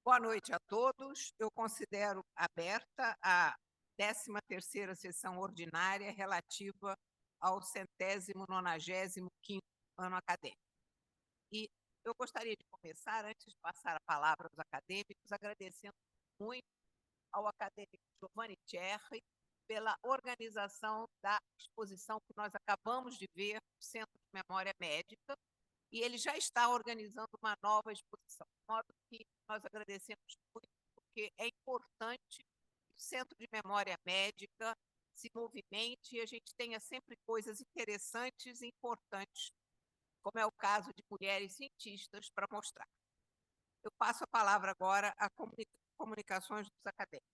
Boa noite a todos. Eu considero aberta a 13ª sessão ordinária relativa ao 195º ano acadêmico. E eu gostaria de começar, antes de passar a palavra aos acadêmicos, agradecendo muito ao acadêmico Giovanni Cerri pela organização da exposição que nós acabamos de ver no Centro de Memória Médica, e ele já está organizando uma nova exposição, de modo que nós agradecemos muito, porque é importante que o Centro de Memória Médica se movimente e a gente tenha sempre coisas interessantes e importantes, como é o caso de mulheres cientistas, para mostrar. Eu passo a palavra agora a comunicações dos acadêmicos.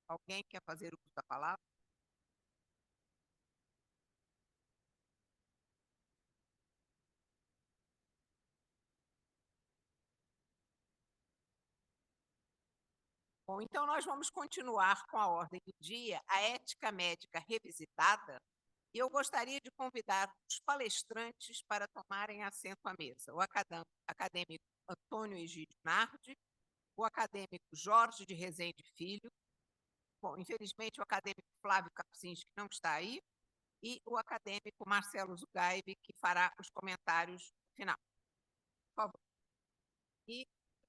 Alguém quer fazer uso da palavra? Bom, então nós vamos continuar com a ordem do dia, a ética médica revisitada, e eu gostaria de convidar os palestrantes para tomarem assento à mesa. O acadêmico Antônio Egídio Nardi, o acadêmico Jorge de Rezende Filho, bom, infelizmente o acadêmico Flávio Kapczynski não está aí, e o acadêmico Marcelo Zugaib, que fará os comentários final. Por favor. E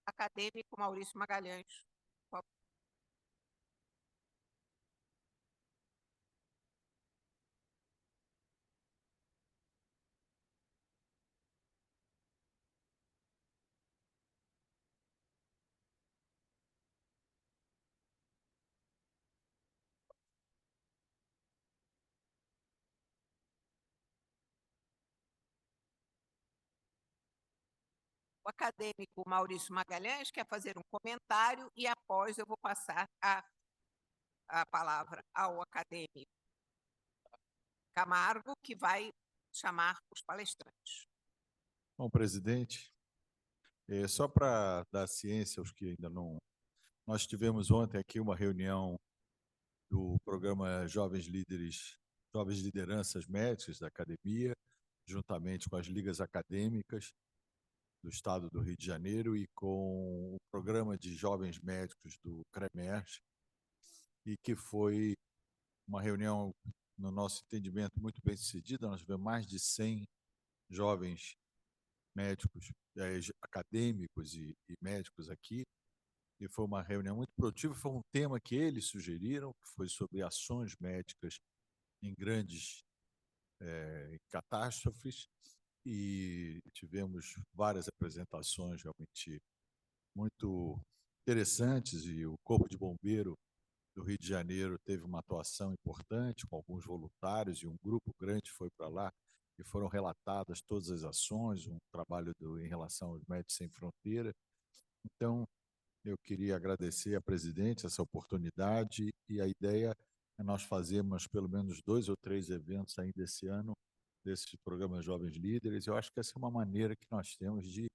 acadêmico Maurício Magalhães, por favor. O acadêmico Maurício Magalhães quer fazer um comentário e, após, eu vou passar a palavra ao acadêmico Camargo, que vai chamar os palestrantes. Bom, presidente, só para dar ciência aos que ainda não... Nós tivemos ontem aqui uma reunião do programa Jovens Líderes, Jovens Lideranças Médicas da Academia, juntamente com as ligas acadêmicas do Estado do Rio de Janeiro e com o programa de jovens médicos do CREMERG, e que foi uma reunião, no nosso entendimento, muito bem sucedida. Nós tivemos mais de 100 jovens médicos, acadêmicos e médicos aqui, e foi uma reunião muito produtiva. Foi um tema que eles sugeriram, que foi sobre ações médicas em grandes catástrofes, e tivemos várias apresentações realmente muito interessantes, e o Corpo de Bombeiro do Rio de Janeiro teve uma atuação importante com alguns voluntários, e um grupo grande foi para lá, e foram relatadas todas as ações, um trabalho em relação aos Médicos Sem Fronteira. Então, eu queria agradecer à presidente essa oportunidade, e a ideia é nós fazermos pelo menos 2 ou 3 eventos ainda esse ano, desse programa Jovens Líderes. Eu acho que essa é uma maneira que nós temos de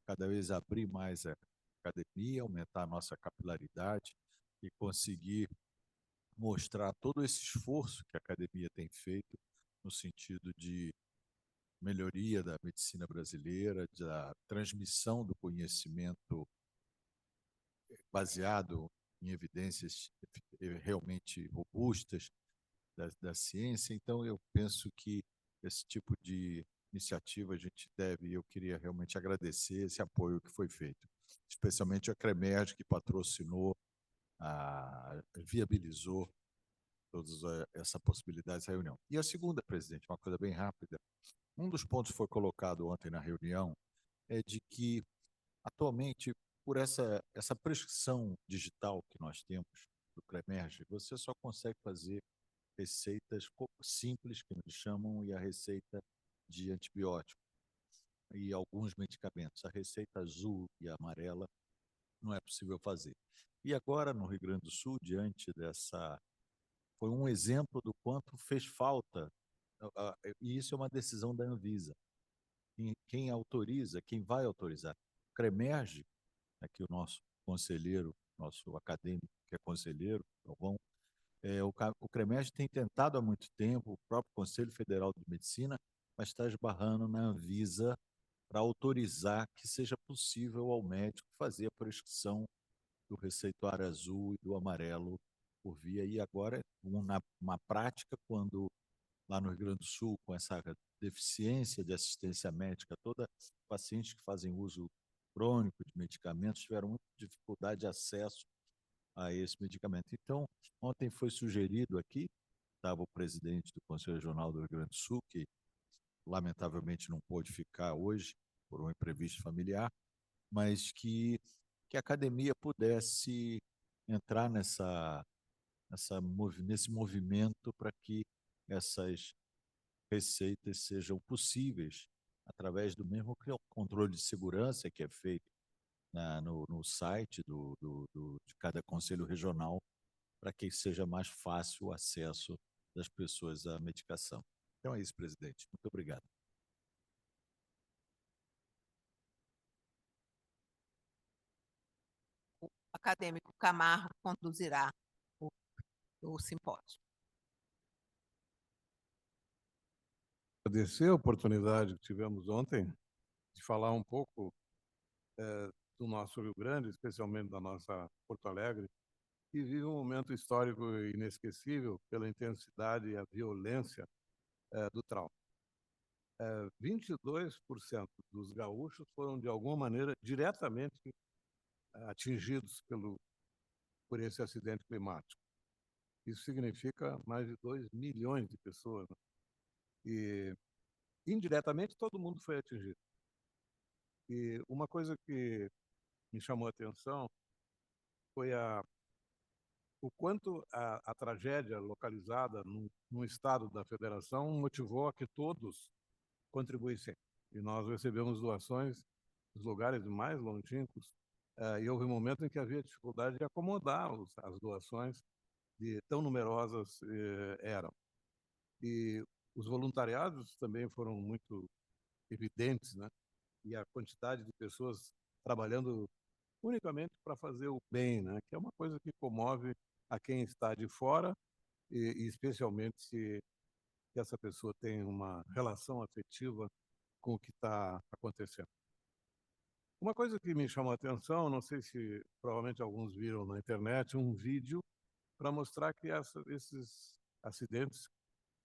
cada vez abrir mais a academia, aumentar a nossa capilaridade e conseguir mostrar todo esse esforço que a academia tem feito no sentido de melhoria da medicina brasileira, da transmissão do conhecimento baseado em evidências realmente robustas da ciência. Então, eu penso que esse tipo de iniciativa a gente deve, e eu queria realmente agradecer esse apoio que foi feito, especialmente a CREMERG, que patrocinou, viabilizou toda essa possibilidade dessa reunião. E a segunda, presidente, uma coisa bem rápida, um dos pontos que foi colocado ontem na reunião é de que, atualmente, por essa prescrição digital que nós temos do CREMERG, você só consegue fazer receitas simples, que eles chamam, e a receita de antibiótico e alguns medicamentos. A receita azul e amarela não é possível fazer. E agora, no Rio Grande do Sul, diante dessa... Foi um exemplo do quanto fez falta, e isso é uma decisão da Anvisa. Quem autoriza, quem vai autorizar? O CREMERG, aqui o nosso conselheiro, nosso acadêmico que é conselheiro, Galvão, o CREMERG tem tentado há muito tempo, o próprio Conselho Federal de Medicina, mas está esbarrando na Anvisa para autorizar que seja possível ao médico fazer a prescrição do receituário azul e do amarelo por via. E agora, uma prática, quando lá no Rio Grande do Sul, com essa deficiência de assistência médica, toda pacientes que fazem uso crônico de medicamentos tiveram muita dificuldade de acesso a esse medicamento. Então, ontem foi sugerido aqui, estava o presidente do Conselho Regional do Rio Grande do Sul, que lamentavelmente não pôde ficar hoje por um imprevisto familiar, mas que a academia pudesse entrar nesse movimento para que essas receitas sejam possíveis através do mesmo controle de segurança que é feito no site de cada conselho regional, para que seja mais fácil o acesso das pessoas à medicação. Então é isso, presidente. Muito obrigado. O acadêmico Camargo conduzirá o simpósio. Agradecer a oportunidade que tivemos ontem de falar um pouco do nosso Rio Grande, especialmente da nossa Porto Alegre, que vive um momento histórico inesquecível pela intensidade e a violência do trauma. 22% dos gaúchos foram, de alguma maneira, diretamente atingidos por esse acidente climático. Isso significa mais de 2 milhões de pessoas, né? E, indiretamente, todo mundo foi atingido. E uma coisa que me chamou a atenção foi o quanto a tragédia localizada no estado da federação motivou a que todos contribuíssem. E nós recebemos doações dos lugares mais longínquos, e houve um momento em que havia dificuldade de acomodar as doações, de tão numerosas eram. E os voluntariados também foram muito evidentes, né? E a quantidade de pessoas trabalhando unicamente para fazer o bem, né? Que é uma coisa que comove a quem está de fora, e especialmente se essa pessoa tem uma relação afetiva com o que está acontecendo. Uma coisa que me chamou a atenção, não sei se provavelmente alguns viram na internet, um vídeo para mostrar que esses acidentes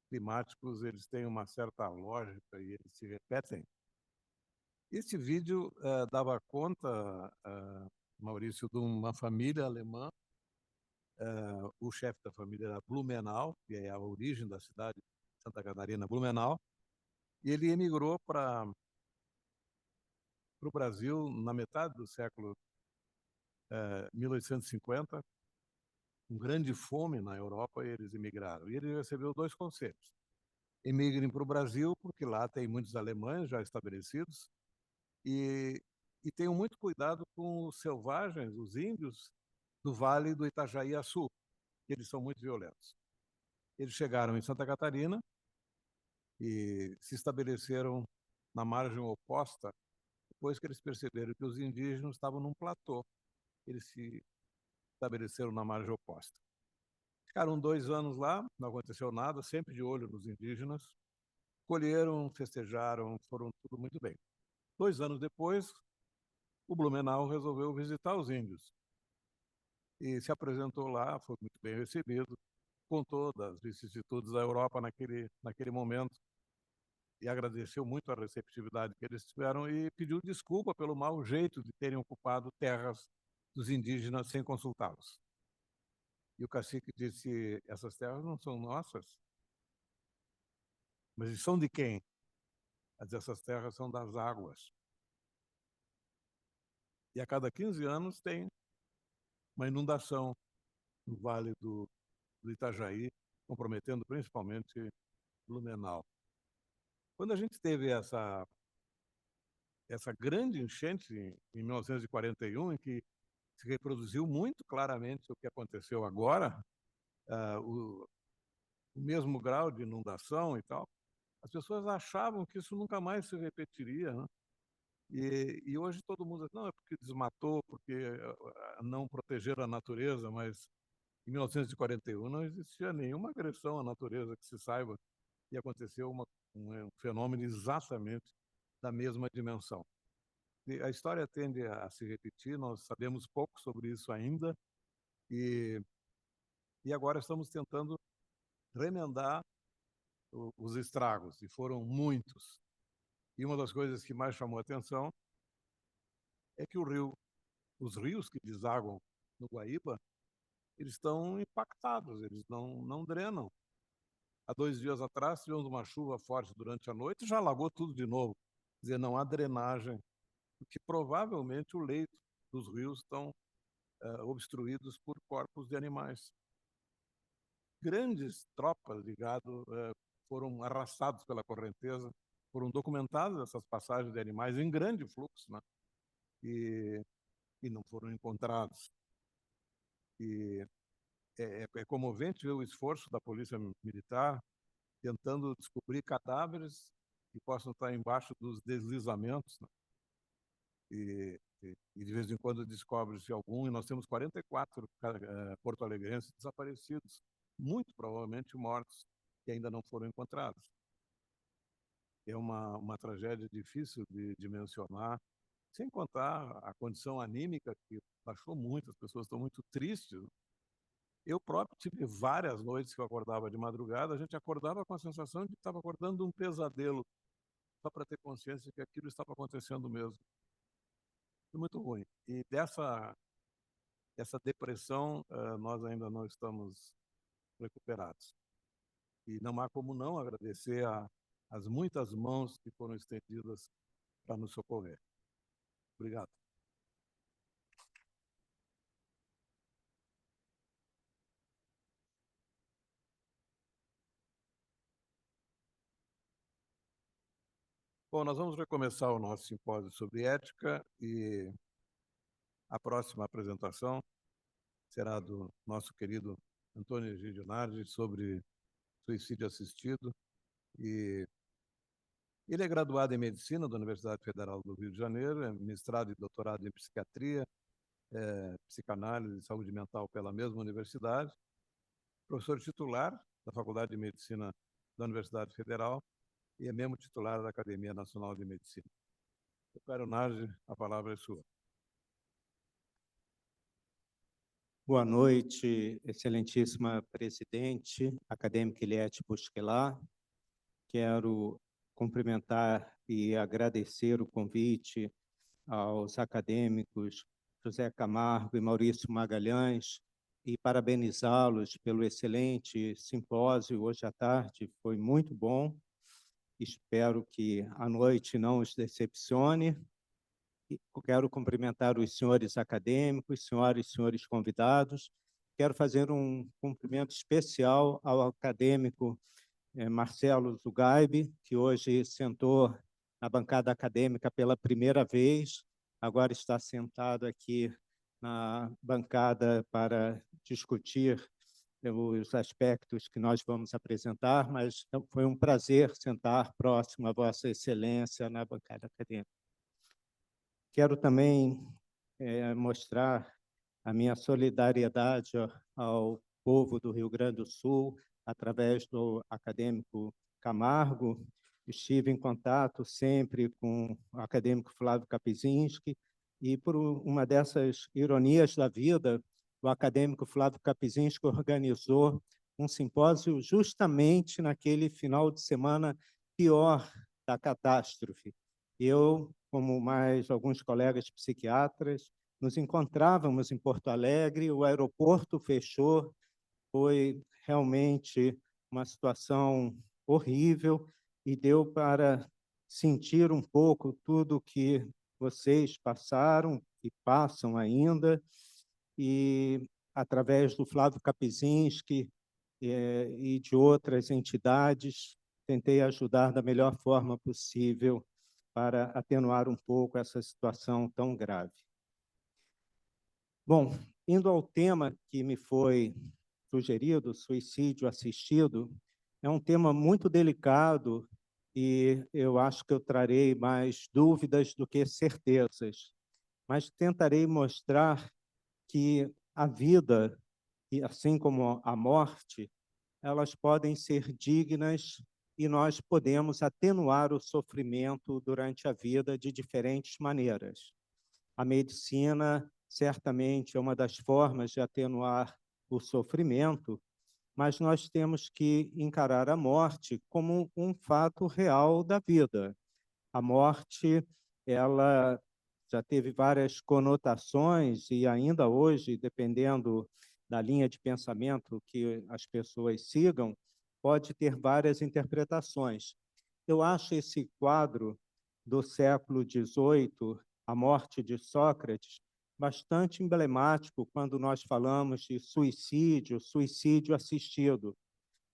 climáticos eles têm uma certa lógica e eles se repetem. Esse vídeo dava conta, Maurício, de uma família alemã. O chefe da família era Blumenau, que é a origem da cidade de Santa Catarina, Blumenau, e ele emigrou para o Brasil na metade do século 1850, com grande fome na Europa, e eles emigraram. E ele recebeu 2 conselhos: emigrem para o Brasil, porque lá tem muitos alemães já estabelecidos, e tenham muito cuidado com os selvagens, os índios do Vale do Itajaí-Açu, que eles são muito violentos. Eles chegaram em Santa Catarina e se estabeleceram na margem oposta, depois que eles perceberam que os indígenas estavam num platô. Eles se estabeleceram na margem oposta. Ficaram 2 anos lá, não aconteceu nada, sempre de olho nos indígenas. Colheram, festejaram, foram tudo muito bem. 2 anos depois, o Blumenau resolveu visitar os índios. E se apresentou lá, foi muito bem recebido, contou das vicissitudes da Europa naquele momento, e agradeceu muito a receptividade que eles tiveram e pediu desculpa pelo mau jeito de terem ocupado terras dos indígenas sem consultá-los. E o cacique disse: essas terras não são nossas, mas são de quem? Essas terras são das águas. E a cada 15 anos tem uma inundação no Vale do Itajaí, comprometendo principalmente Blumenau. Quando a gente teve essa grande enchente em 1941, em que se reproduziu muito claramente o que aconteceu agora, o mesmo grau de inundação e tal, as pessoas achavam que isso nunca mais se repetiria, né? E hoje todo mundo diz, não, é porque desmatou, porque não protegeram a natureza, mas em 1941 não existia nenhuma agressão à natureza que se saiba, e aconteceu um fenômeno exatamente da mesma dimensão. a história tende a se repetir, nós sabemos pouco sobre isso ainda, e agora estamos tentando remendar os estragos, e foram muitos. E uma das coisas que mais chamou a atenção é que os rios que desaguam no Guaíba, eles estão impactados, eles não drenam. Há 2 dias atrás, tivemos uma chuva forte durante a noite e já alagou tudo de novo. Quer dizer, não há drenagem, porque provavelmente o leito dos rios estão obstruídos por corpos de animais. Grandes tropas de gado foram arrastados pela correnteza, foram documentadas essas passagens de animais em grande fluxo, né? E não foram encontrados. E é comovente ver o esforço da Polícia Militar tentando descobrir cadáveres que possam estar embaixo dos deslizamentos, né? E de vez em quando descobre-se algum, e nós temos 44 porto-alegrenses desaparecidos, muito provavelmente mortos, que ainda não foram encontrados. É uma tragédia difícil de mencionar, sem contar a condição anímica que baixou muito, as pessoas estão muito tristes. Eu próprio tive várias noites que eu acordava de madrugada, a gente acordava com a sensação de que estava acordando um pesadelo, só para ter consciência que aquilo estava acontecendo mesmo. Foi muito ruim. E essa depressão, nós ainda não estamos recuperados. E não há como não agradecer as muitas mãos que foram estendidas para nos socorrer. Obrigado. Bom, nós vamos recomeçar o nosso simpósio sobre ética, e a próxima apresentação será do nosso querido Antônio Egídio Nardi, sobre suicídio assistido. E ele é graduado em Medicina da Universidade Federal do Rio de Janeiro, é mestrado e doutorado em Psiquiatria, Psicanálise e Saúde Mental pela mesma universidade, professor titular da Faculdade de Medicina da Universidade Federal e é membro titular da Academia Nacional de Medicina. Doutor Nardi, a palavra é sua. Boa noite, excelentíssima presidente, acadêmica Eliette Bosquelat. Quero cumprimentar e agradecer o convite aos acadêmicos José Camargo e Maurício Magalhães e parabenizá-los pelo excelente simpósio hoje à tarde, foi muito bom. Espero que a noite não os decepcione. Quero cumprimentar os senhores acadêmicos, senhoras e senhores convidados. Quero fazer um cumprimento especial ao acadêmico Marcelo Zugaib, que hoje sentou na bancada acadêmica pela primeira vez, agora está sentado aqui na bancada para discutir os aspectos que nós vamos apresentar, mas foi um prazer sentar próximo a Vossa Excelência na bancada acadêmica. Quero também mostrar a minha solidariedade ao povo do Rio Grande do Sul, através do acadêmico Camargo. Estive em contato sempre com o acadêmico Flávio Kapizinski, e por uma dessas ironias da vida, o acadêmico Flávio Kapizinski organizou um simpósio justamente naquele final de semana pior da catástrofe. Eu, como mais alguns colegas psiquiatras, nos encontrávamos em Porto Alegre, o aeroporto fechou, foi realmente uma situação horrível e deu para sentir um pouco tudo que vocês passaram e passam ainda, e através do Flávio Kapizinski e de outras entidades, tentei ajudar da melhor forma possível para atenuar um pouco essa situação tão grave. Bom, indo ao tema que me foi sugerido, suicídio assistido, é um tema muito delicado e eu acho que eu trarei mais dúvidas do que certezas, mas tentarei mostrar que a vida, e assim como a morte, elas podem ser dignas e nós podemos atenuar o sofrimento durante a vida de diferentes maneiras. A medicina, certamente, é uma das formas de atenuar o sofrimento, mas nós temos que encarar a morte como um fato real da vida. A morte, ela já teve várias conotações e ainda hoje, dependendo da linha de pensamento que as pessoas sigam, pode ter várias interpretações. Eu acho esse quadro do século XVIII, A Morte de Sócrates, bastante emblemático quando nós falamos de suicídio, suicídio assistido,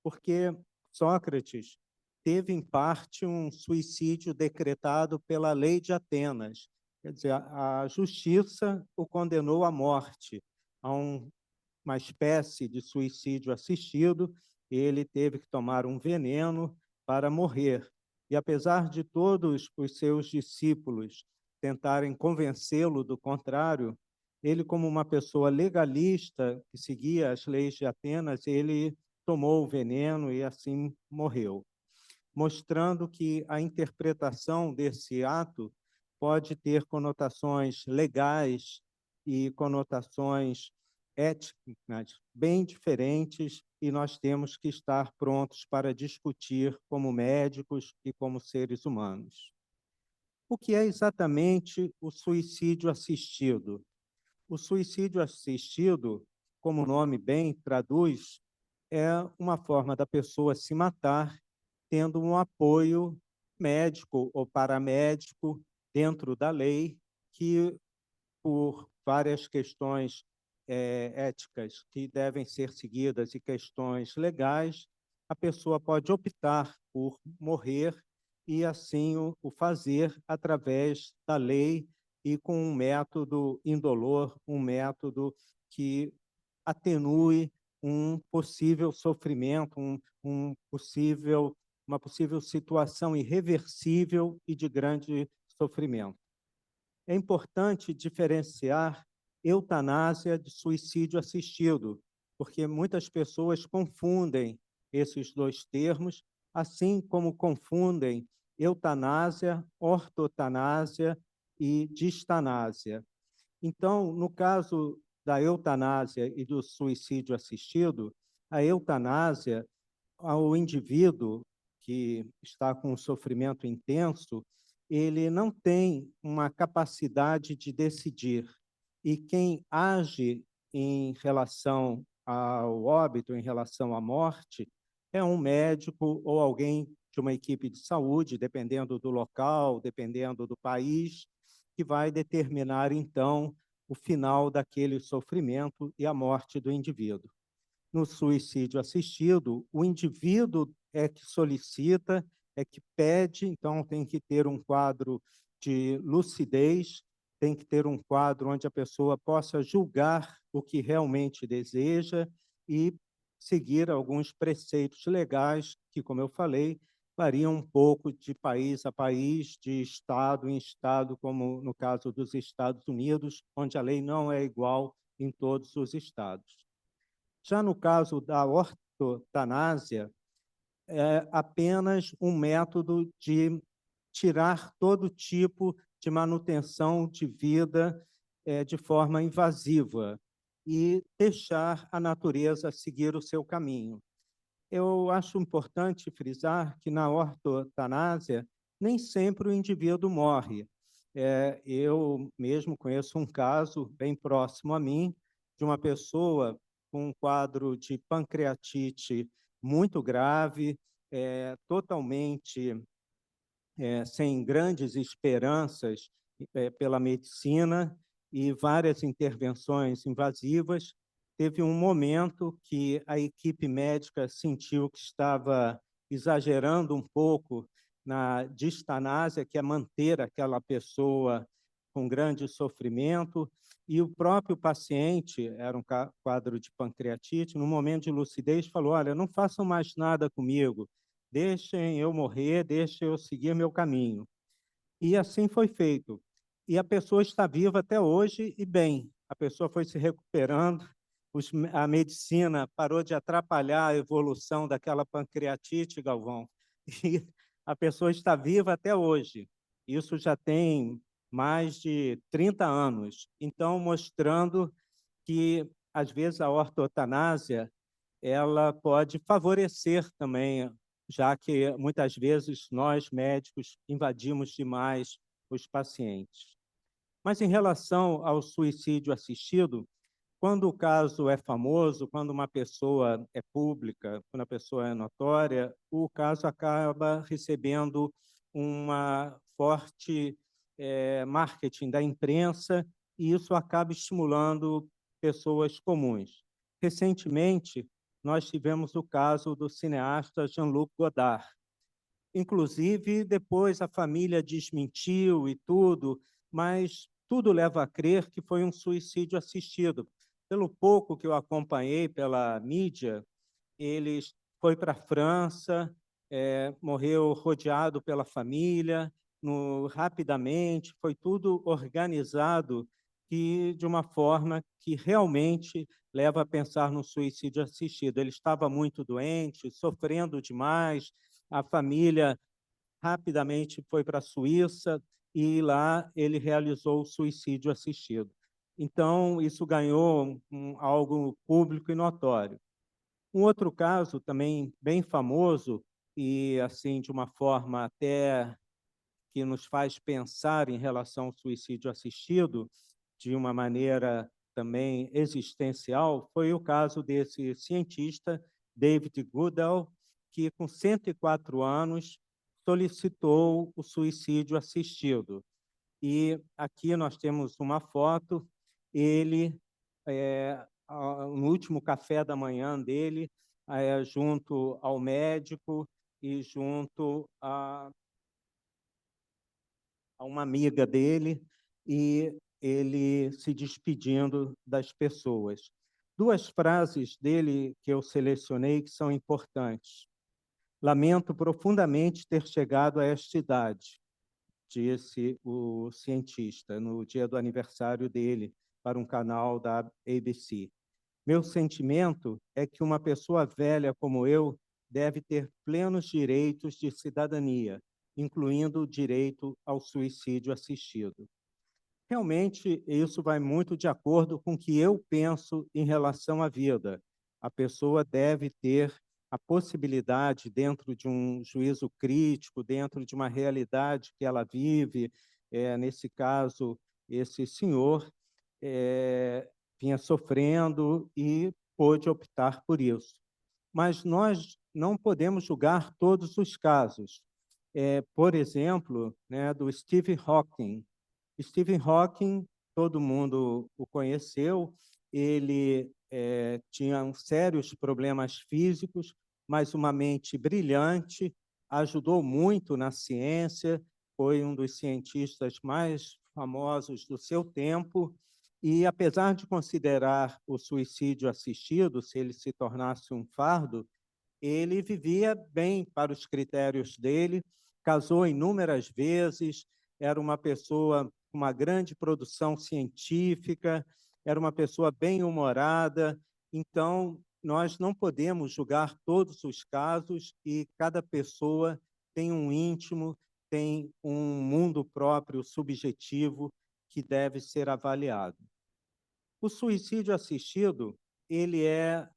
porque Sócrates teve, em parte, um suicídio decretado pela lei de Atenas. Quer dizer, a justiça o condenou à morte, a uma espécie de suicídio assistido. Ele teve que tomar um veneno para morrer. E, apesar de todos os seus discípulos tentarem convencê-lo do contrário, ele, como uma pessoa legalista que seguia as leis de Atenas, ele tomou o veneno e assim morreu, mostrando que a interpretação desse ato pode ter conotações legais e conotações éticas bem diferentes, e nós temos que estar prontos para discutir como médicos e como seres humanos. O que é exatamente o suicídio assistido? O suicídio assistido, como o nome bem traduz, é uma forma da pessoa se matar tendo um apoio médico ou paramédico dentro da lei, que, por várias questões éticas que devem ser seguidas e questões legais, a pessoa pode optar por morrer e, assim, o fazer através da lei e com um método indolor, um método que atenue um possível sofrimento, uma possível situação irreversível e de grande sofrimento. É importante diferenciar eutanásia de suicídio assistido, porque muitas pessoas confundem esses dois termos, assim como confundem eutanásia, ortotanásia e distanásia. Então, no caso da eutanásia e do suicídio assistido, a eutanásia, ao indivíduo que está com um sofrimento intenso, ele não tem uma capacidade de decidir. E quem age em relação ao óbito, em relação à morte, é um médico ou alguém de uma equipe de saúde, dependendo do local, dependendo do país, que vai determinar, então, o final daquele sofrimento e a morte do indivíduo. No suicídio assistido, o indivíduo é que solicita, é que pede, então tem que ter um quadro de lucidez, tem que ter um quadro onde a pessoa possa julgar o que realmente deseja e seguir alguns preceitos legais que, como eu falei, variam um pouco de país a país, de estado em estado, como no caso dos Estados Unidos, onde a lei não é igual em todos os estados. Já no caso da ortotanásia, é apenas um método de tirar todo tipo de manutenção de vida de forma invasiva e deixar a natureza seguir o seu caminho. Eu acho importante frisar que na ortotanásia nem sempre o indivíduo morre. Eu mesmo conheço um caso bem próximo a mim de uma pessoa com um quadro de pancreatite muito grave, totalmente sem grandes esperanças pela medicina e várias intervenções invasivas. Teve um momento que a equipe médica sentiu que estava exagerando um pouco na distanásia, que é manter aquela pessoa com grande sofrimento, e o próprio paciente, era um quadro de pancreatite, no momento de lucidez, falou: olha, não façam mais nada comigo, deixem eu morrer, deixem eu seguir meu caminho. E assim foi feito. E a pessoa está viva até hoje e bem. A pessoa foi se recuperando, a medicina parou de atrapalhar a evolução daquela pancreatite, Galvão, e a pessoa está viva até hoje. Isso já tem mais de 30 anos. Então, mostrando que, às vezes, a ortotanásia ela pode favorecer também, já que muitas vezes nós, médicos, invadimos demais os pacientes. Mas em relação ao suicídio assistido, quando o caso é famoso, quando uma pessoa é pública, quando a pessoa é notória, o caso acaba recebendo uma forte marketing da imprensa e isso acaba estimulando pessoas comuns. Recentemente, nós tivemos o caso do cineasta Jean-Luc Godard. Inclusive, depois a família desmentiu e tudo, mas tudo leva a crer que foi um suicídio assistido. Pelo pouco que eu acompanhei pela mídia, ele foi para a França, morreu rodeado pela família, rapidamente, foi tudo organizado e de uma forma que realmente leva a pensar no suicídio assistido. Ele estava muito doente, sofrendo demais, a família rapidamente foi para a Suíça e lá ele realizou o suicídio assistido. Então, isso ganhou algo público e notório. Um outro caso também bem famoso e assim de uma forma até que nos faz pensar em relação ao suicídio assistido de uma maneira também existencial foi o caso desse cientista David Goodall, que com 104 anos solicitou o suicídio assistido. E aqui nós temos uma foto, ele, no último café da manhã dele, junto ao médico e junto a uma amiga dele, e ele se despedindo das pessoas. Duas frases dele que eu selecionei que são importantes. Lamento profundamente ter chegado a esta idade, disse o cientista no dia do aniversário dele para um canal da ABC. Meu sentimento é que uma pessoa velha como eu deve ter plenos direitos de cidadania, incluindo o direito ao suicídio assistido. Realmente, isso vai muito de acordo com o que eu penso em relação à vida. A pessoa deve ter a possibilidade, dentro de um juízo crítico, dentro de uma realidade que ela vive, nesse caso, esse senhor vinha sofrendo e pôde optar por isso. Mas nós não podemos julgar todos os casos. Por exemplo, né, do Stephen Hawking. Stephen Hawking, todo mundo o conheceu, ele tinha sérios problemas físicos, mas uma mente brilhante, ajudou muito na ciência, foi um dos cientistas mais famosos do seu tempo, e apesar de considerar o suicídio assistido, se ele se tornasse um fardo, ele vivia bem para os critérios dele, casou inúmeras vezes, era uma pessoa com uma grande produção científica, era uma pessoa bem-humorada. Então, nós não podemos julgar todos os casos e cada pessoa tem um íntimo, tem um mundo próprio, subjetivo, que deve ser avaliado. O suicídio assistido, ele é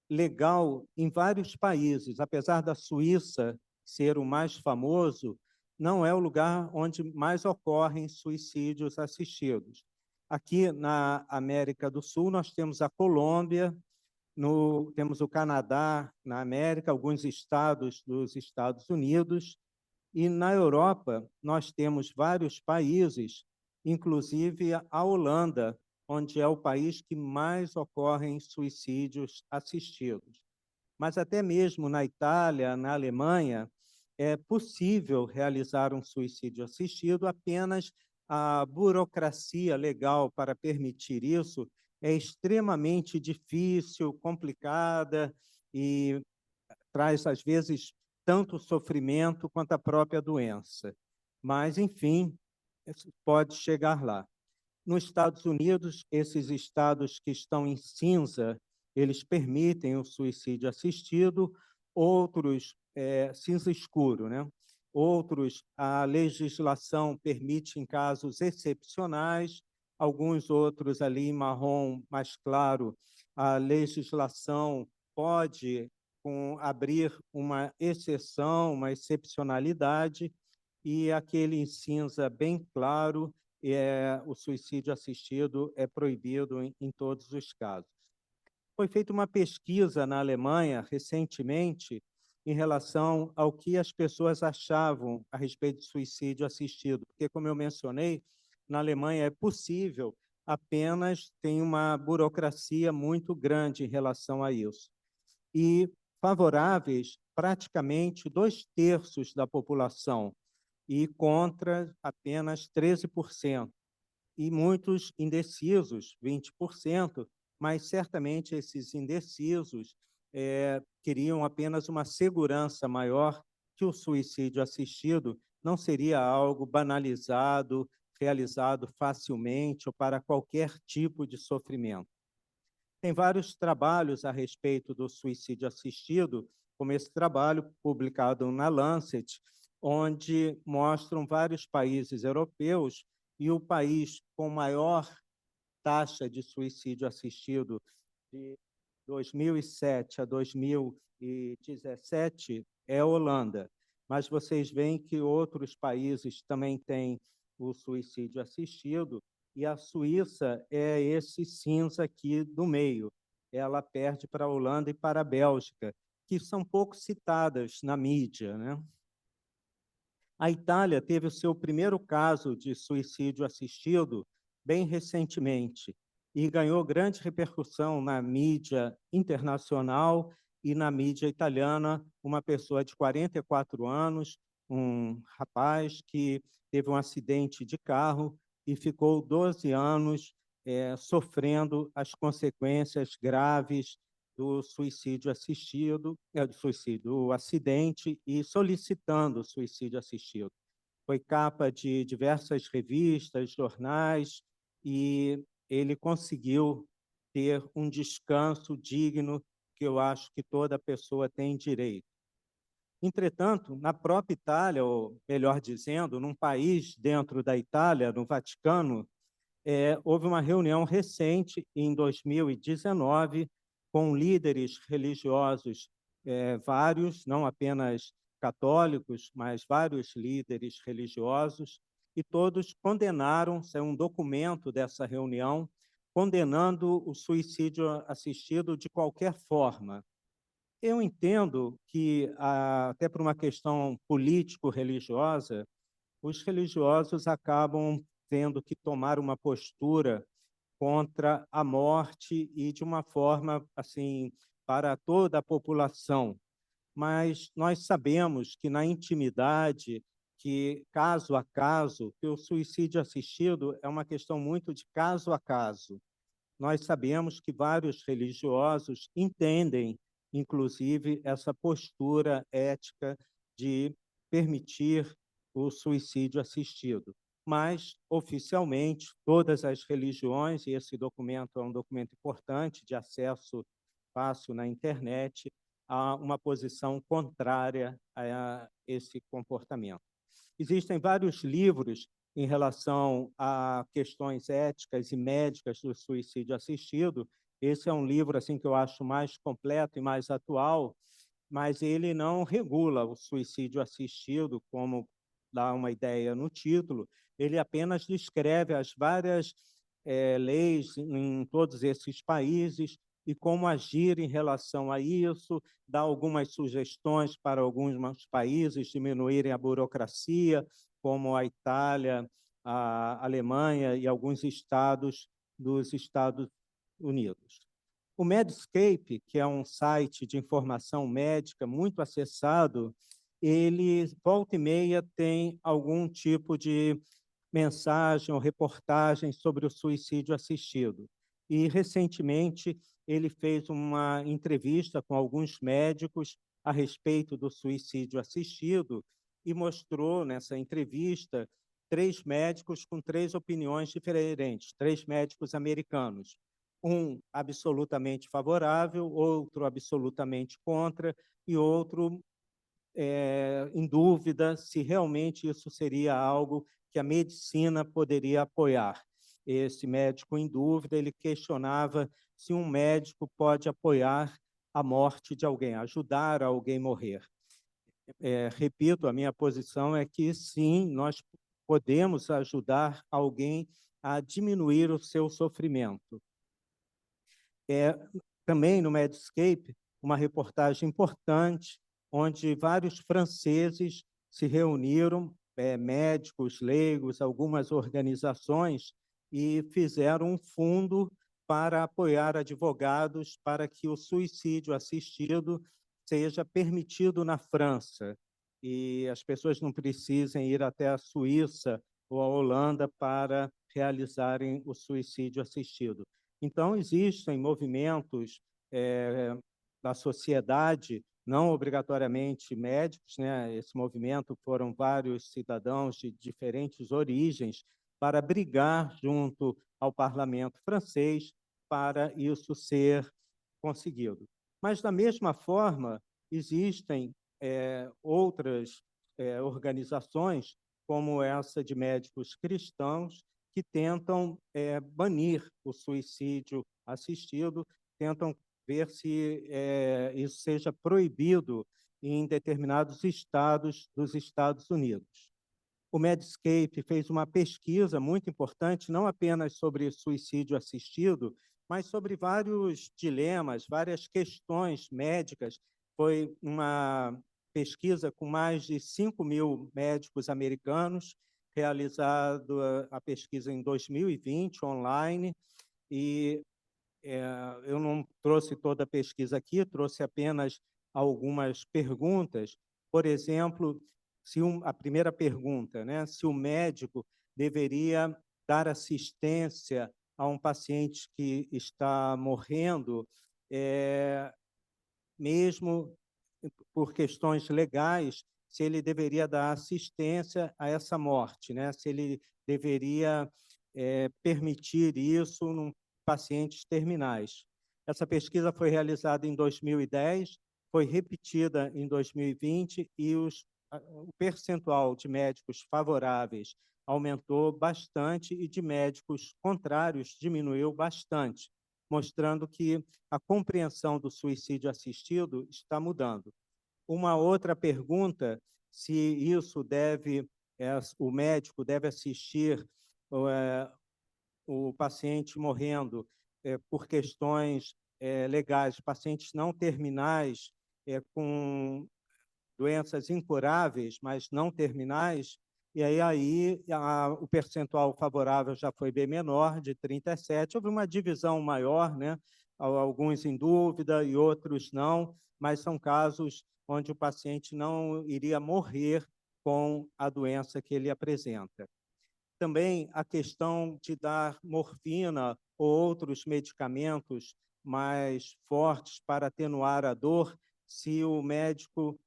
legal em vários países, apesar da Suíça ser o mais famoso, não é o lugar onde mais ocorrem suicídios assistidos. Aqui na América do Sul, nós temos a Colômbia, temos o Canadá na América, alguns estados dos Estados Unidos, e na Europa nós temos vários países, inclusive a Holanda, onde é o país que mais ocorrem suicídios assistidos. Mas até mesmo na Itália, na Alemanha, é possível realizar um suicídio assistido, apenas a burocracia legal para permitir isso é extremamente difícil, complicada e traz, às vezes, tanto sofrimento quanto a própria doença. Mas, enfim, pode chegar lá. Nos Estados Unidos, esses estados que estão em cinza, eles permitem o suicídio assistido, outros cinza escuro, né? Outros, a legislação permite em casos excepcionais, alguns outros ali em marrom mais claro, a legislação pode abrir uma exceção, uma excepcionalidade, e aquele em cinza bem claro, o suicídio assistido é proibido em todos os casos. Foi feita uma pesquisa na Alemanha recentemente em relação ao que as pessoas achavam a respeito de suicídio assistido, porque, como eu mencionei, na Alemanha é possível, apenas tem uma burocracia muito grande em relação a isso. E favoráveis, praticamente 2/3 da população, e contra apenas 13%. E muitos indecisos, 20%, mas certamente esses indecisos queriam apenas uma segurança maior, que o suicídio assistido não seria algo banalizado, realizado facilmente ou para qualquer tipo de sofrimento. Tem vários trabalhos a respeito do suicídio assistido, como esse trabalho publicado na Lancet, onde mostram vários países europeus, e o país com maior taxa de suicídio assistido de 2007 a 2017 é a Holanda. Mas vocês veem que outros países também têm o suicídio assistido, e a Suíça é esse cinza aqui do meio. Ela perde para a Holanda e para a Bélgica, que são pouco citadas na mídia, né? A Itália teve o seu primeiro caso de suicídio assistido bem recentemente e ganhou grande repercussão na mídia internacional e na mídia italiana. Uma pessoa de 44 anos, um rapaz que teve um acidente de carro e ficou 12 anos sofrendo as consequências graves do suicídio assistido, do acidente, e solicitando o suicídio assistido. Foi capa de diversas revistas, jornais, e ele conseguiu ter um descanso digno, que eu acho que toda pessoa tem direito. Entretanto, na própria Itália, ou melhor dizendo, num país dentro da Itália, no Vaticano, houve uma reunião recente, em 2019, com líderes religiosos, vários, não apenas católicos, mas vários líderes religiosos, e todos condenaram, saiu um documento dessa reunião, condenando o suicídio assistido de qualquer forma. Eu entendo que, até por uma questão político-religiosa, os religiosos acabam tendo que tomar uma postura contra a morte, e de uma forma assim para toda a população. Mas nós sabemos que na intimidade, que caso a caso, que o suicídio assistido é uma questão muito de caso a caso. Nós sabemos que vários religiosos entendem, inclusive, essa postura ética de permitir o suicídio assistido. Mas, oficialmente, todas as religiões, e esse documento é um documento importante, de acesso fácil na internet, há uma posição contrária a esse comportamento. Existem vários livros em relação a questões éticas e médicas do suicídio assistido. Esse é um livro assim que eu acho mais completo e mais atual, mas ele não regula o suicídio assistido, como dá uma ideia no título. Ele apenas descreve as várias leis em todos esses países e como agir em relação a isso, dá algumas sugestões para alguns países diminuírem a burocracia, como a Itália, a Alemanha e alguns estados dos Estados Unidos. O Medscape, que é um site de informação médica muito acessado, ele, volta e meia, tem algum tipo de mensagem ou reportagem sobre o suicídio assistido. E, recentemente, ele fez uma entrevista com alguns médicos a respeito do suicídio assistido e mostrou, nessa entrevista, 3 médicos com 3 opiniões diferentes, 3 médicos americanos. Um absolutamente favorável, outro absolutamente contra e outro em dúvida se realmente isso seria algo que a medicina poderia apoiar. Esse médico em dúvida, ele questionava se um médico pode apoiar a morte de alguém, ajudar alguém a morrer. Repito, a minha posição é que sim, nós podemos ajudar alguém a diminuir o seu sofrimento. Também no Medscape, uma reportagem importante, onde vários franceses se reuniram, médicos, leigos, algumas organizações, e fizeram um fundo para apoiar advogados para que o suicídio assistido seja permitido na França e as pessoas não precisem ir até a Suíça ou a Holanda para realizarem o suicídio assistido. Então, existem movimentos da sociedade, não obrigatoriamente médicos, né? Esse movimento foram vários cidadãos de diferentes origens para brigar junto ao parlamento francês para isso ser conseguido. Mas, da mesma forma, existem outras organizações, como essa de médicos cristãos, que tentam banir o suicídio assistido, tentam ver se isso seja proibido em determinados estados dos Estados Unidos. O Medscape fez uma pesquisa muito importante, não apenas sobre suicídio assistido, mas sobre vários dilemas, várias questões médicas. Foi uma pesquisa com mais de 5.000 médicos americanos, realizada a pesquisa em 2020, online, e eu não trouxe toda a pesquisa aqui, trouxe apenas algumas perguntas. Por exemplo, a primeira pergunta, né, se o médico deveria dar assistência a um paciente que está morrendo, mesmo por questões legais, se ele deveria dar assistência a essa morte, né? Se ele deveria permitir isso em pacientes terminais. Essa pesquisa foi realizada em 2010, foi repetida em 2020 e o percentual de médicos favoráveis aumentou bastante e de médicos contrários diminuiu bastante, mostrando que a compreensão do suicídio assistido está mudando. Uma outra pergunta, se isso o médico deve assistir o paciente morrendo por questões legais, pacientes não terminais, com doenças incuráveis, mas não terminais, e aí o percentual favorável já foi bem menor, de 37%. Houve uma divisão maior, né? Alguns em dúvida e outros não, mas são casos onde o paciente não iria morrer com a doença que ele apresenta. Também a questão de dar morfina ou outros medicamentos mais fortes para atenuar a dor, se o médico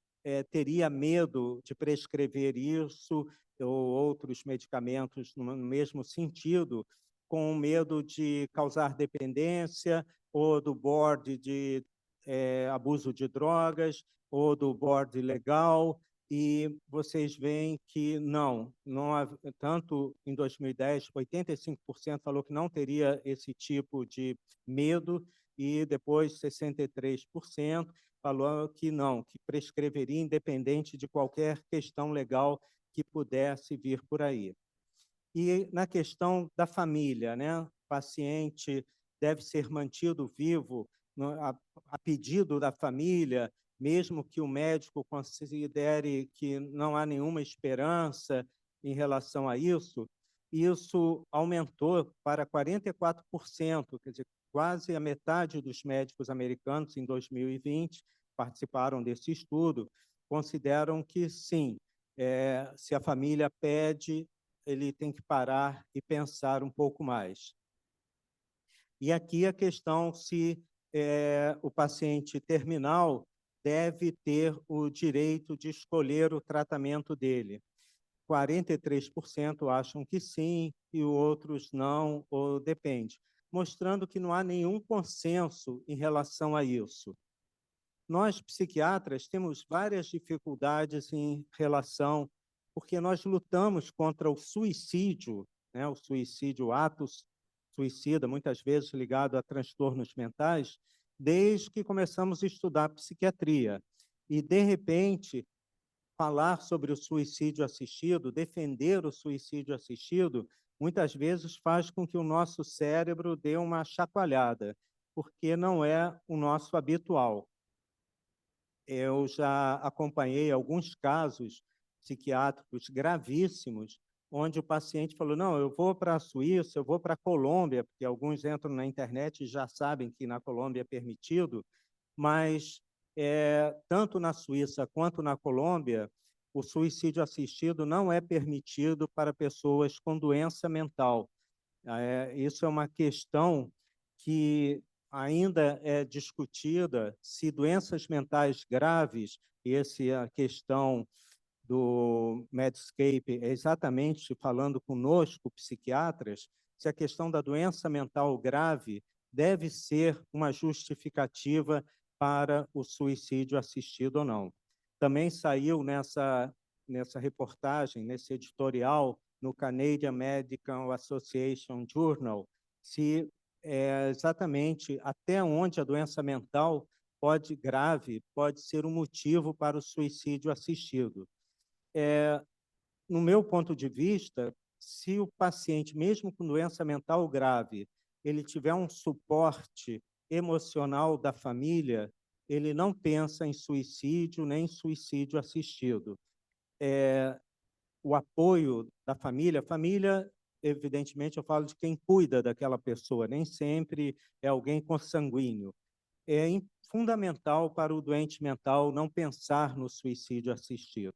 teria medo de prescrever isso ou outros medicamentos no mesmo sentido, com medo de causar dependência ou do board de abuso de drogas ou do board legal, e vocês veem que não tanto em 2010, 85% falou que não teria esse tipo de medo, e depois 63% falou que não, que prescreveria independente de qualquer questão legal que pudesse vir por aí. E na questão da família, né? O paciente deve ser mantido vivo a pedido da família, mesmo que o médico considere que não há nenhuma esperança em relação a isso. Isso aumentou para 44%, quer dizer, quase a metade dos médicos americanos em 2020 participaram desse estudo, consideram que sim, se a família pede, ele tem que parar e pensar um pouco mais. E aqui a questão se o paciente terminal deve ter o direito de escolher o tratamento dele. 43% acham que sim e outros não, ou depende, mostrando que não há nenhum consenso em relação a isso. nós, psiquiatras, temos várias dificuldades em relação, porque nós lutamos contra o suicídio, né? O suicídio, atos suicida, muitas vezes ligado a transtornos mentais, desde que começamos a estudar psiquiatria. E, de repente, falar sobre o suicídio assistido, defender o suicídio assistido, muitas vezes faz com que o nosso cérebro dê uma chacoalhada, porque não é o nosso habitual. Eu já acompanhei alguns casos psiquiátricos gravíssimos, onde o paciente falou, não, eu vou para a Suíça, eu vou para a Colômbia, porque alguns entram na internet e já sabem que na Colômbia é permitido, mas tanto na Suíça quanto na Colômbia, o suicídio assistido não é permitido para pessoas com doença mental. Isso é uma questão que ainda é discutida, se doenças mentais graves, essa é a questão do Medscape, é exatamente falando conosco, psiquiatras, se a questão da doença mental grave deve ser uma justificativa para o suicídio assistido ou não. Também saiu nessa reportagem, nesse editorial, no Canadian Medical Association Journal, se exatamente até onde a doença mental grave pode ser um motivo para o suicídio assistido. No meu ponto de vista, se o paciente, mesmo com doença mental grave, ele tiver um suporte emocional da família, ele não pensa em suicídio nem em suicídio assistido. O apoio da família, evidentemente, eu falo de quem cuida daquela pessoa, nem sempre é alguém consanguíneo. É fundamental para o doente mental não pensar no suicídio assistido.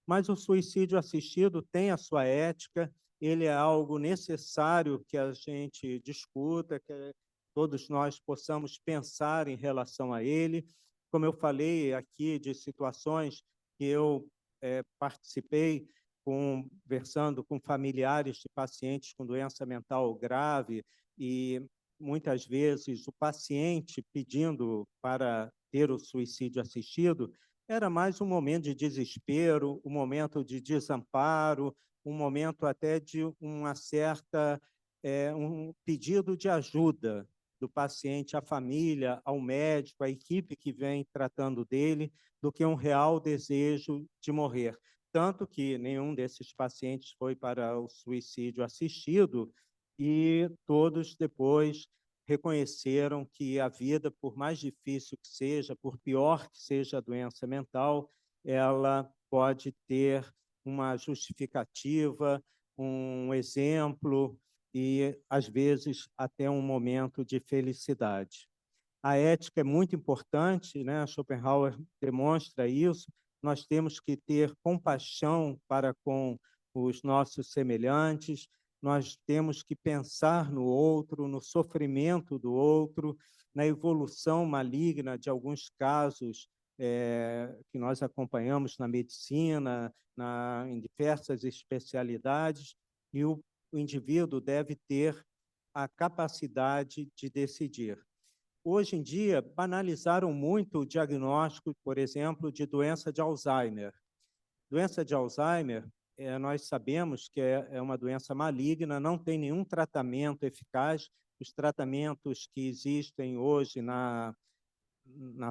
Mas o suicídio assistido tem a sua ética, ele é algo necessário que a gente discuta, que todos nós possamos pensar em relação a ele. Como eu falei aqui de situações que eu participei, conversando com familiares de pacientes com doença mental grave, e muitas vezes o paciente pedindo para ter o suicídio assistido, era mais um momento de desespero, um momento de desamparo, um momento até de uma certa, um pedido de ajuda do paciente à família, ao médico, à equipe que vem tratando dele, do que um real desejo de morrer. Tanto que nenhum desses pacientes foi para o suicídio assistido e todos depois reconheceram que a vida, por mais difícil que seja, por pior que seja a doença mental, ela pode ter uma justificativa, um exemplo e, às vezes, até um momento de felicidade. A ética é muito importante, né? Schopenhauer demonstra isso. Nós temos que ter compaixão para com os nossos semelhantes, nós temos que pensar no outro, no sofrimento do outro, na evolução maligna de alguns casos que nós acompanhamos na medicina, em diversas especialidades, e o indivíduo deve ter a capacidade de decidir. Hoje em dia, banalizaram muito o diagnóstico, por exemplo, de doença de Alzheimer. Doença de Alzheimer, nós sabemos que é uma doença maligna, não tem nenhum tratamento eficaz. Os tratamentos que existem hoje na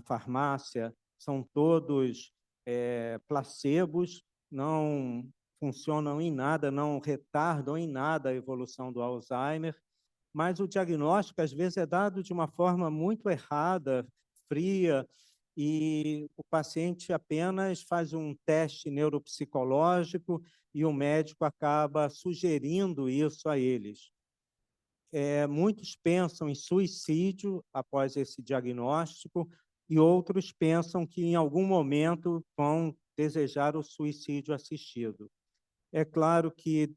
farmácia são todos placebos, não funcionam em nada, não retardam em nada a evolução do Alzheimer, mas o diagnóstico, às vezes, é dado de uma forma muito errada, fria, e o paciente apenas faz um teste neuropsicológico e o médico acaba sugerindo isso a eles. Muitos pensam em suicídio após esse diagnóstico e outros pensam que, em algum momento, vão desejar o suicídio assistido. É claro que,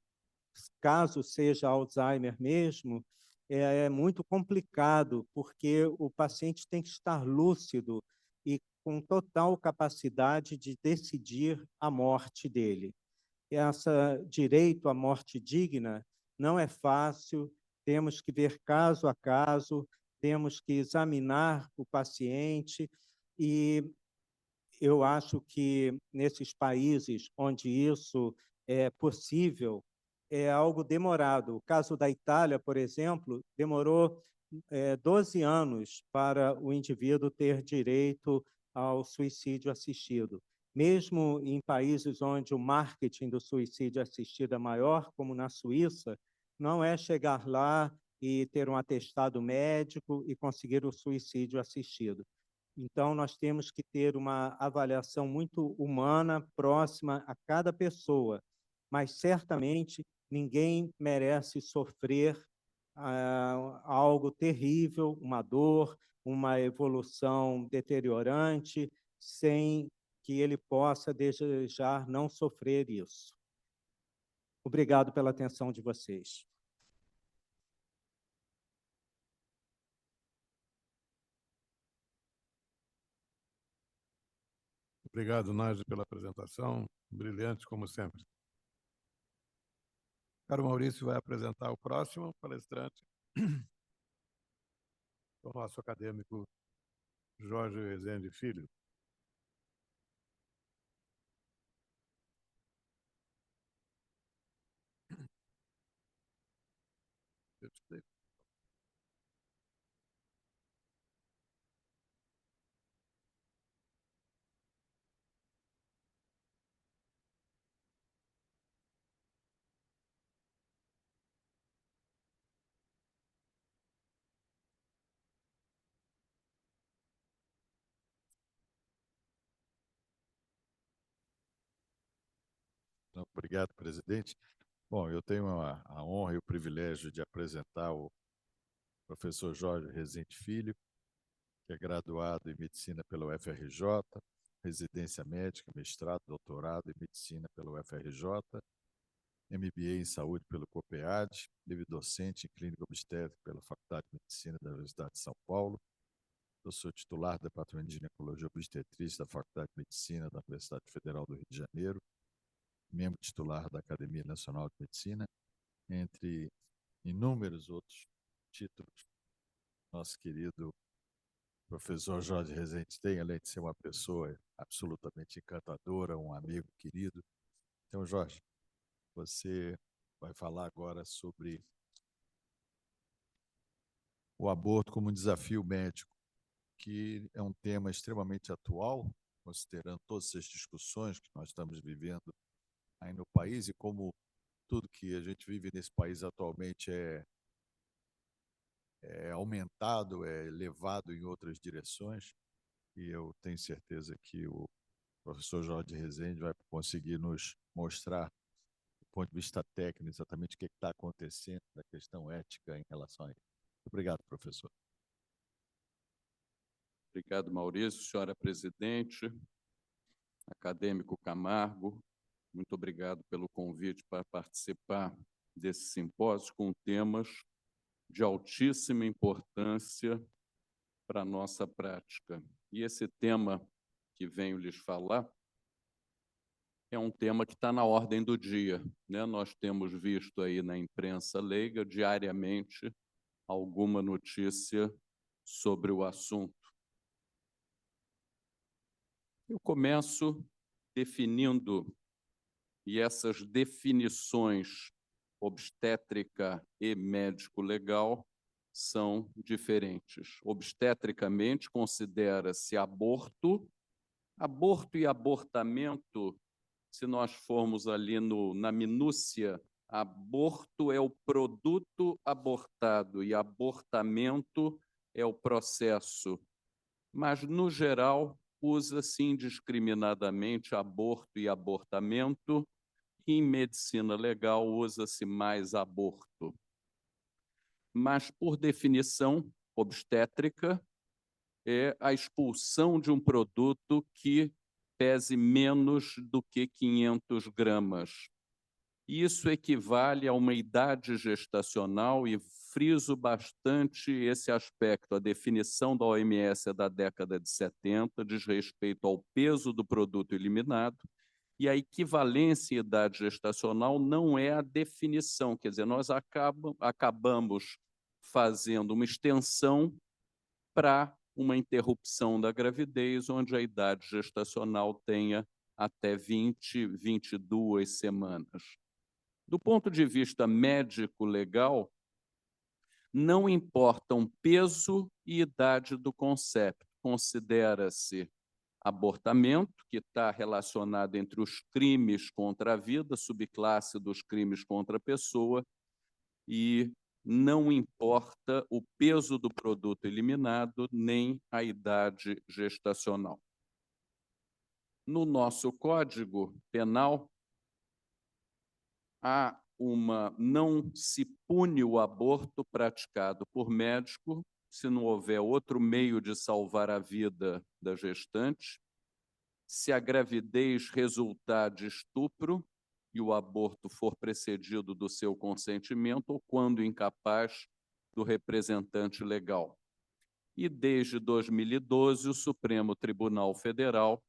caso seja Alzheimer mesmo, é muito complicado, porque o paciente tem que estar lúcido e com total capacidade de decidir a morte dele. Esse direito à morte digna não é fácil, temos que ver caso a caso, temos que examinar o paciente E eu acho que nesses países onde isso é possível, é algo demorado. O caso da Itália, por exemplo, demorou 12 anos para o indivíduo ter direito ao suicídio assistido. Mesmo em países onde o marketing do suicídio assistido é maior, como na Suíça, não é chegar lá e ter um atestado médico e conseguir o suicídio assistido. Então, nós temos que ter uma avaliação muito humana, próxima a cada pessoa, mas certamente ninguém merece sofrer algo terrível, uma dor, uma evolução deteriorante, sem que ele possa desejar não sofrer isso. Obrigado pela atenção de vocês. Obrigado, Nádia, pela apresentação, brilhante como sempre. Caro Maurício vai apresentar o próximo palestrante, o nosso acadêmico Jorge Rezende Filho. Obrigado, presidente. Bom, eu tenho a honra e o privilégio de apresentar o professor Jorge Rezende Filho, que é graduado em Medicina pela UFRJ, residência médica, mestrado, doutorado em Medicina pela UFRJ, MBA em Saúde pelo COPEAD, livre docente em Clínica Obstétrica pela Faculdade de Medicina da Universidade de São Paulo. Eu sou titular do Departamento de Ginecologia e Obstetrícia da Faculdade de Medicina da Universidade Federal do Rio de Janeiro, membro titular da Academia Nacional de Medicina, entre inúmeros outros títulos. Nosso querido professor Jorge Rezende tem, além de ser uma pessoa absolutamente encantadora, um amigo querido. Então, Jorge, você vai falar agora sobre o aborto como um desafio médico, que é um tema extremamente atual, considerando todas essas discussões que nós estamos vivendo aí no país e como tudo que a gente vive nesse país atualmente é aumentado, é levado em outras direções, e eu tenho certeza que o professor Jorge Rezende vai conseguir nos mostrar, do ponto de vista técnico, exatamente o que está acontecendo da questão ética em relação a isso. Obrigado, professor. Obrigado, Maurício. Senhora presidente, acadêmico Camargo, muito obrigado pelo convite para participar desse simpósio com temas de altíssima importância para a nossa prática. E esse tema que venho lhes falar é um tema que está na ordem do dia, né? Nós temos visto aí na imprensa leiga diariamente alguma notícia sobre o assunto. Eu começo definindo, e essas definições obstétrica e médico-legal são diferentes. Obstetricamente, considera-se aborto e abortamento, se nós formos ali na minúcia, aborto é o produto abortado e abortamento é o processo. Mas, no geral, usa-se indiscriminadamente aborto e abortamento, e em medicina legal usa-se mais aborto. Mas, por definição obstétrica, é a expulsão de um produto que pese menos do que 500 gramas. Isso equivale a uma idade gestacional, e friso bastante esse aspecto. A definição da OMS é da década de 70, diz respeito ao peso do produto eliminado, e a equivalência em idade gestacional não é a definição, quer dizer, nós acabamos fazendo uma extensão para uma interrupção da gravidez, onde a idade gestacional tenha até 20, 22 semanas. Do ponto de vista médico-legal, não importam peso e idade do concepto. Considera-se abortamento, que está relacionado entre os crimes contra a vida, subclasse dos crimes contra a pessoa, e não importa o peso do produto eliminado, nem a idade gestacional. No nosso Código Penal, não se pune o aborto praticado por médico se não houver outro meio de salvar a vida da gestante, se a gravidez resultar de estupro e o aborto for precedido do seu consentimento ou quando incapaz do representante legal. E desde 2012, o Supremo Tribunal Federal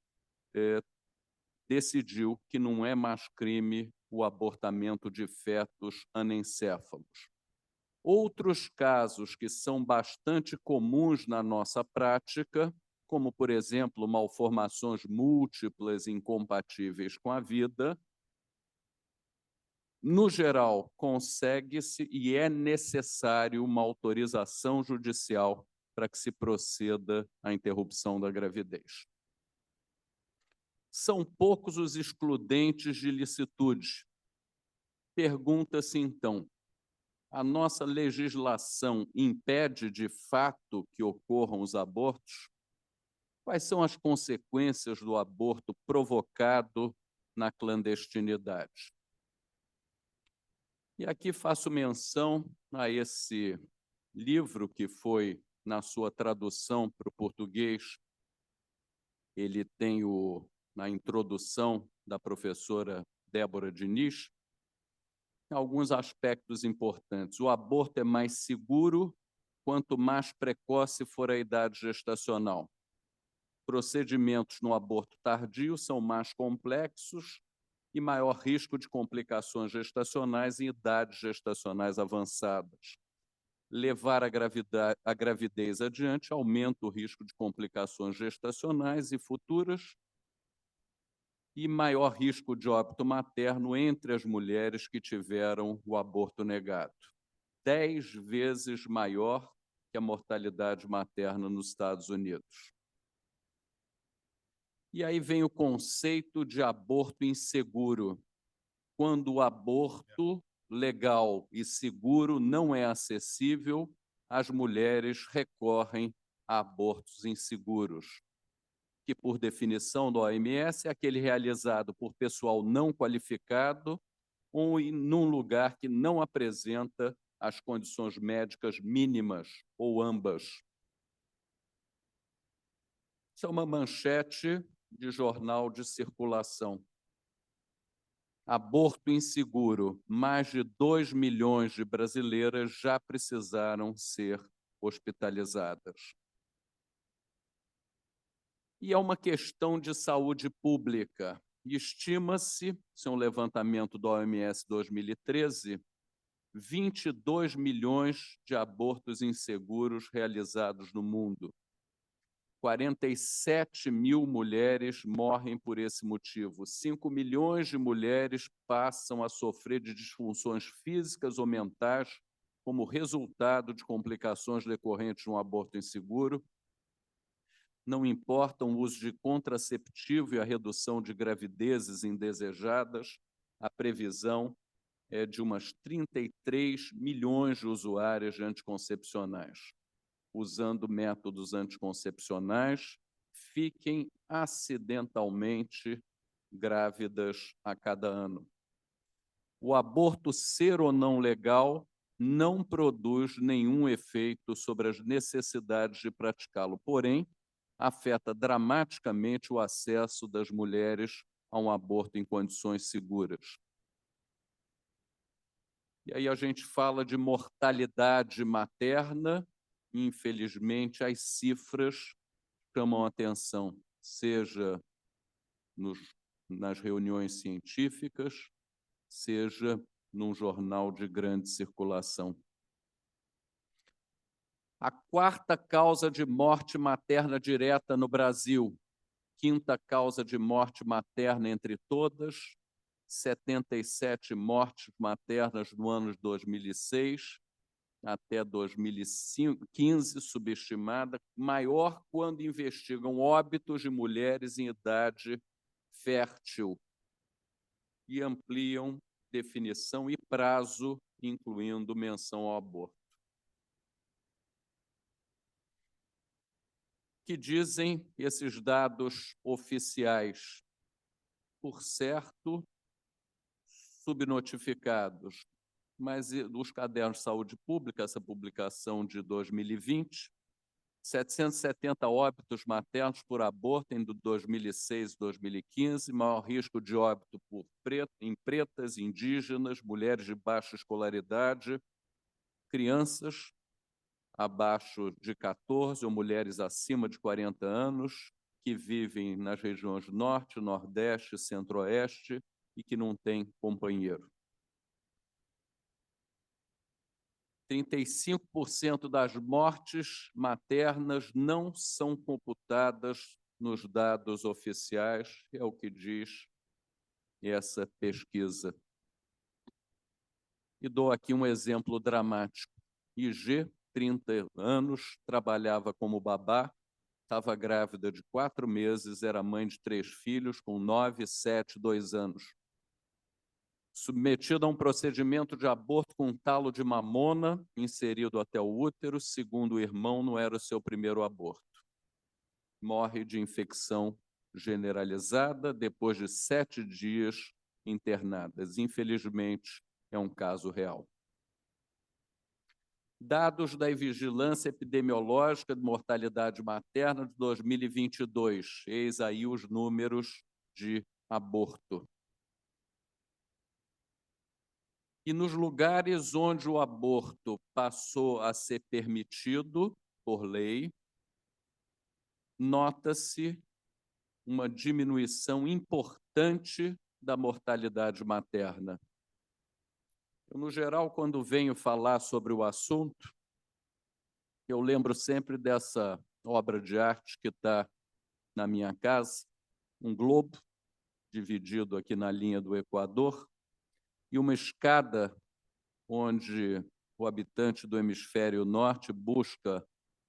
decidiu que não é mais crime o abortamento de fetos anencéfalos. Outros casos que são bastante comuns na nossa prática, como, por exemplo, malformações múltiplas incompatíveis com a vida, no geral, consegue-se e é necessário uma autorização judicial para que se proceda à interrupção da gravidez. São poucos os excludentes de licitude. Pergunta-se, então, a nossa legislação impede de fato que ocorram os abortos? Quais são as consequências do aborto provocado na clandestinidade? E aqui faço menção a esse livro que foi, na sua tradução para o português, ele tem na introdução da professora Débora Diniz, alguns aspectos importantes. O aborto é mais seguro quanto mais precoce for a idade gestacional. Procedimentos no aborto tardio são mais complexos e maior risco de complicações gestacionais em idades gestacionais avançadas. Levar a gravidez adiante aumenta o risco de complicações gestacionais e futuras e maior risco de óbito materno entre as mulheres que tiveram o aborto negado. 10 vezes maior que a mortalidade materna nos Estados Unidos. E aí vem o conceito de aborto inseguro, quando o aborto legal e seguro não é acessível, as mulheres recorrem a abortos inseguros, que, por definição da OMS, é aquele realizado por pessoal não qualificado ou num lugar que não apresenta as condições médicas mínimas, ou ambas. Isso é uma manchete de jornal de circulação. Aborto inseguro. Mais de 2 milhões de brasileiras já precisaram ser hospitalizadas. E é uma questão de saúde pública. Estima-se, isso é um levantamento da OMS 2013, 22 milhões de abortos inseguros realizados no mundo. 47 mil mulheres morrem por esse motivo. 5 milhões de mulheres passam a sofrer de disfunções físicas ou mentais como resultado de complicações decorrentes de um aborto inseguro. Não importam o uso de contraceptivo e a redução de gravidezes indesejadas, a previsão é de umas 33 milhões de usuárias de anticoncepcionais. Usando métodos anticoncepcionais, fiquem acidentalmente grávidas a cada ano. O aborto, ser ou não legal, não produz nenhum efeito sobre as necessidades de praticá-lo, porém, afeta dramaticamente o acesso das mulheres a um aborto em condições seguras. E aí a gente fala de mortalidade materna. Infelizmente, as cifras chamam a atenção, seja nas reuniões científicas, seja num jornal de grande circulação. A quarta causa de morte materna direta no Brasil, quinta causa de morte materna entre todas, 77 mortes maternas no ano de 2006 até 2015, subestimada, maior quando investigam óbitos de mulheres em idade fértil e ampliam definição e prazo, incluindo menção ao aborto. Que dizem esses dados oficiais, por certo, subnotificados, mas os cadernos de saúde pública, essa publicação de 2020, 770 óbitos maternos por aborto em 2006 e 2015, maior risco de óbito em pretas, indígenas, mulheres de baixa escolaridade, crianças abaixo de 14 ou mulheres acima de 40 anos, que vivem nas regiões Norte, Nordeste, Centro-Oeste e que não têm companheiro. 35% das mortes maternas não são computadas nos dados oficiais, é o que diz essa pesquisa. E dou aqui um exemplo dramático. IG, 30 anos, trabalhava como babá, estava grávida de 4 meses, era mãe de 3 filhos, com 9, 7, 2 anos. Submetida a um procedimento de aborto com um talo de mamona inserido até o útero, segundo o irmão, não era o seu primeiro aborto. Morre de infecção generalizada depois de 7 dias internadas. Infelizmente, é um caso real. Dados da Vigilância Epidemiológica de Mortalidade Materna de 2022. Eis aí os números de aborto. E nos lugares onde o aborto passou a ser permitido por lei, nota-se uma diminuição importante da mortalidade materna. Eu, no geral, quando venho falar sobre o assunto, eu lembro sempre dessa obra de arte que está na minha casa, um globo dividido aqui na linha do Equador, e uma escada onde o habitante do hemisfério norte busca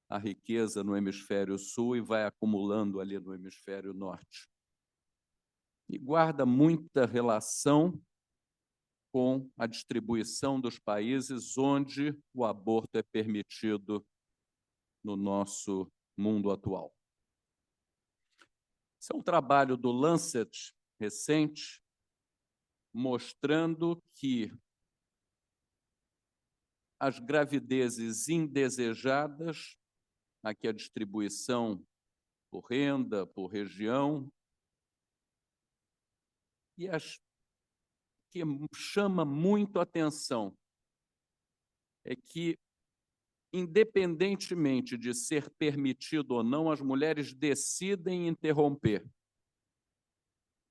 a riqueza no hemisfério sul e vai acumulando ali no hemisfério norte. E guarda muita relação com a distribuição dos países onde o aborto é permitido no nosso mundo atual. Esse é um trabalho do Lancet recente, mostrando que as gravidezes indesejadas, aqui a distribuição por renda, por região, e as que chama muito a atenção é que, independentemente de ser permitido ou não, as mulheres decidem interromper.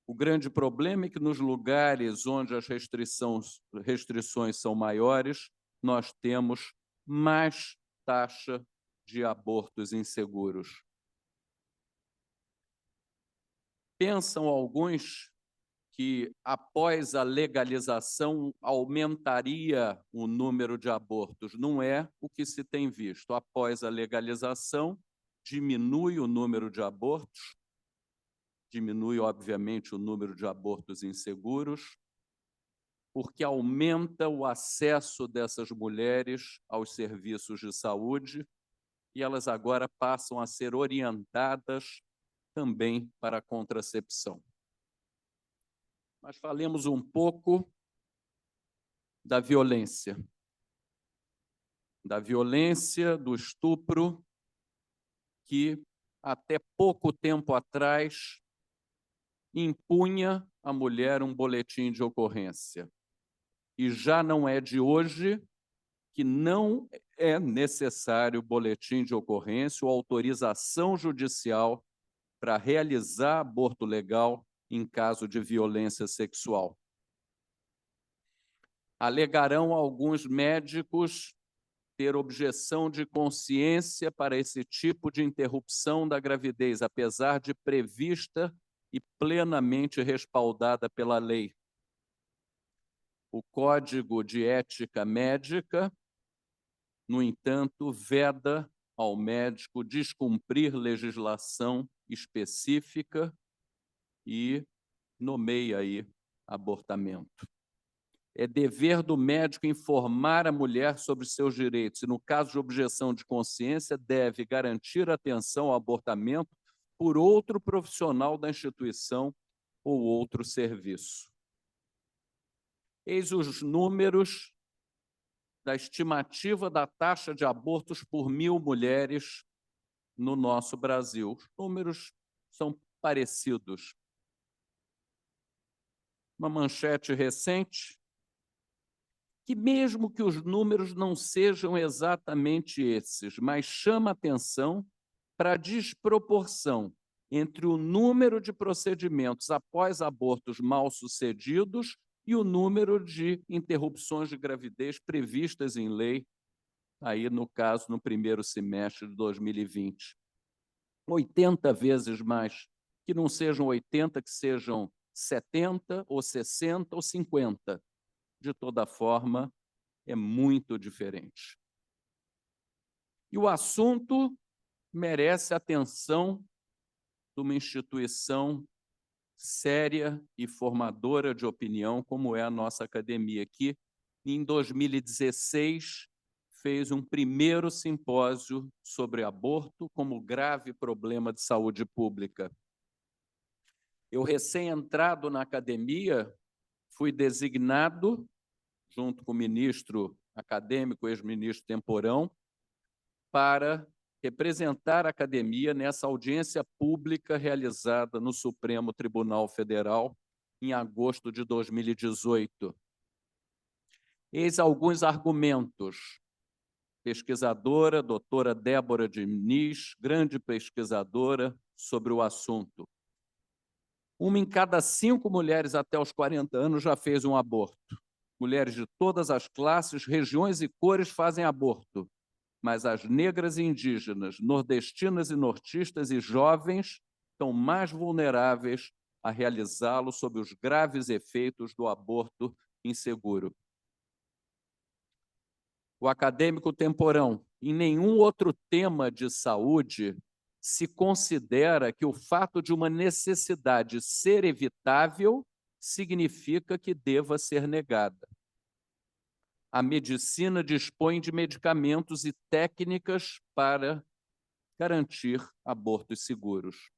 O grande problema é que nos lugares onde as restrições são maiores, nós temos mais taxa de abortos inseguros. Pensam alguns que, após a legalização, aumentaria o número de abortos. Não é o que se tem visto. Após a legalização, diminui o número de abortos, diminui, obviamente, o número de abortos inseguros, porque aumenta o acesso dessas mulheres aos serviços de saúde e elas agora passam a ser orientadas também para a contracepção. Mas falemos um pouco da violência. Da violência, do estupro, que até pouco tempo atrás impunha à mulher um boletim de ocorrência. E já não é de hoje que não é necessário boletim de ocorrência ou autorização judicial para realizar aborto legal em caso de violência sexual. Alegarão alguns médicos ter objeção de consciência para esse tipo de interrupção da gravidez, apesar de prevista e plenamente respaldada pela lei. O Código de Ética Médica, no entanto, veda ao médico descumprir legislação específica e nomeia aí abortamento. É dever do médico informar a mulher sobre seus direitos e, no caso de objeção de consciência, deve garantir atenção ao abortamento por outro profissional da instituição ou outro serviço. Eis os números da estimativa da taxa de abortos por 1.000 mulheres no nosso Brasil. Os números são parecidos. Uma manchete recente, que mesmo que os números não sejam exatamente esses, mas chama atenção para a desproporção entre o número de procedimentos após abortos mal-sucedidos e o número de interrupções de gravidez previstas em lei, aí no caso, no primeiro semestre de 2020. 80 vezes mais, que não sejam 80, que sejam 70 ou 60 ou 50. De toda forma, é muito diferente. E o assunto merece atenção de uma instituição séria e formadora de opinião, como é a nossa academia, que, em 2016, fez um primeiro simpósio sobre aborto como grave problema de saúde pública. Eu, recém-entrado na academia, fui designado, junto com o ministro acadêmico, ex-ministro Temporão, para representar a academia nessa audiência pública realizada no Supremo Tribunal Federal em agosto de 2018. Eis alguns argumentos. Pesquisadora, doutora Débora Diniz, grande pesquisadora sobre o assunto. 1 em cada 5 mulheres até os 40 anos já fez um aborto. Mulheres de todas as classes, regiões e cores fazem aborto, mas as negras e indígenas, nordestinas e nortistas e jovens estão mais vulneráveis a realizá-lo sob os graves efeitos do aborto inseguro. O acadêmico Temporão, em nenhum outro tema de saúde se considera que o fato de uma necessidade ser evitável significa que deva ser negada. A medicina dispõe de medicamentos e técnicas para garantir abortos seguros.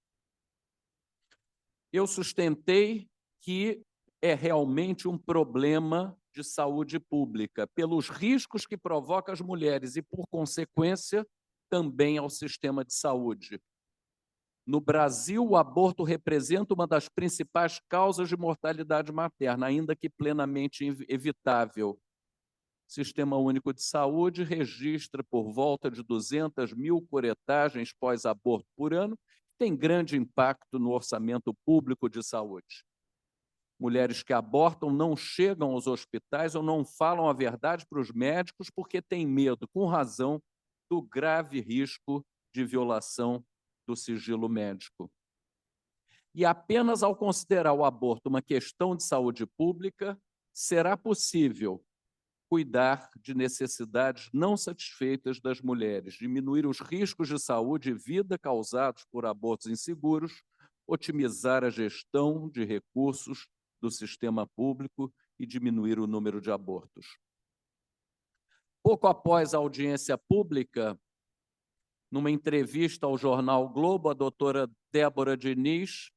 Eu sustentei que é realmente um problema de saúde pública, pelos riscos que provoca às mulheres e, por consequência, também ao sistema de saúde. No Brasil, o aborto representa uma das principais causas de mortalidade materna, ainda que plenamente evitável. O Sistema Único de Saúde registra por volta de 200.000 curetagens pós-aborto por ano, que tem grande impacto no orçamento público de saúde. Mulheres que abortam não chegam aos hospitais ou não falam a verdade para os médicos porque têm medo, com razão, do grave risco de violação do sigilo médico. E apenas ao considerar o aborto uma questão de saúde pública, será possível cuidar de necessidades não satisfeitas das mulheres, diminuir os riscos de saúde e vida causados por abortos inseguros, otimizar a gestão de recursos do sistema público e diminuir o número de abortos. Pouco após a audiência pública, numa entrevista ao jornal Globo, a doutora Débora Diniz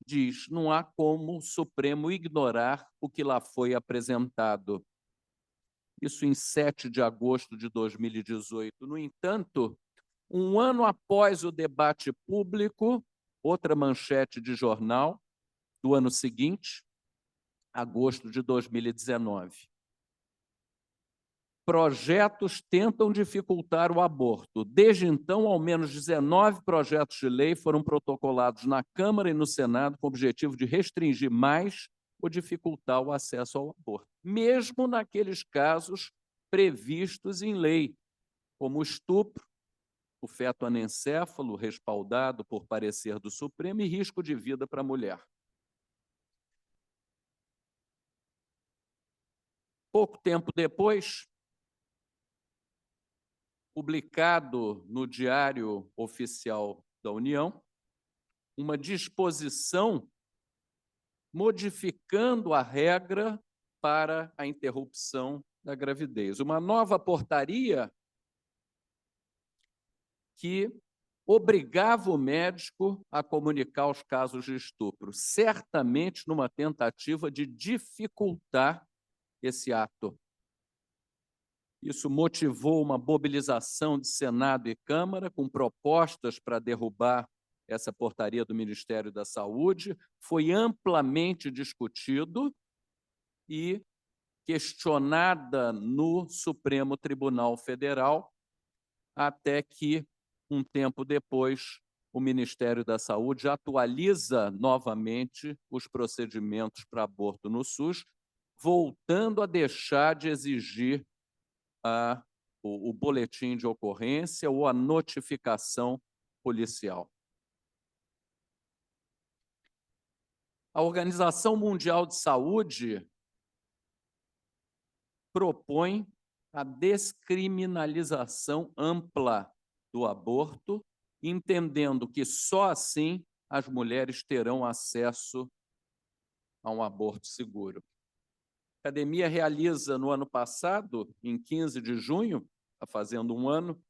diz: não há como o Supremo ignorar o que lá foi apresentado. Isso em 7 de agosto de 2018. No entanto, um ano após o debate público, outra manchete de jornal do ano seguinte, agosto de 2019. Projetos tentam dificultar o aborto. Desde então, ao menos 19 projetos de lei foram protocolados na Câmara e no Senado com o objetivo de restringir mais ou dificultar o acesso ao aborto, mesmo naqueles casos previstos em lei, como o estupro, o feto anencéfalo, respaldado por parecer do Supremo, e risco de vida para a mulher. Pouco tempo depois, publicado no Diário Oficial da União, uma disposição modificando a regra para a interrupção da gravidez. Uma nova portaria que obrigava o médico a comunicar os casos de estupro, certamente numa tentativa de dificultar esse ato. Isso motivou uma mobilização de Senado e Câmara com propostas para derrubar essa portaria do Ministério da Saúde, foi amplamente discutido e questionada no Supremo Tribunal Federal, até que, um tempo depois, o Ministério da Saúde atualiza novamente os procedimentos para aborto no SUS, voltando a deixar de exigir o boletim de ocorrência ou a notificação policial. A Organização Mundial de Saúde propõe a descriminalização ampla do aborto, entendendo que só assim as mulheres terão acesso a um aborto seguro. A Academia realiza, no ano passado, em 15 de junho, está fazendo um ano,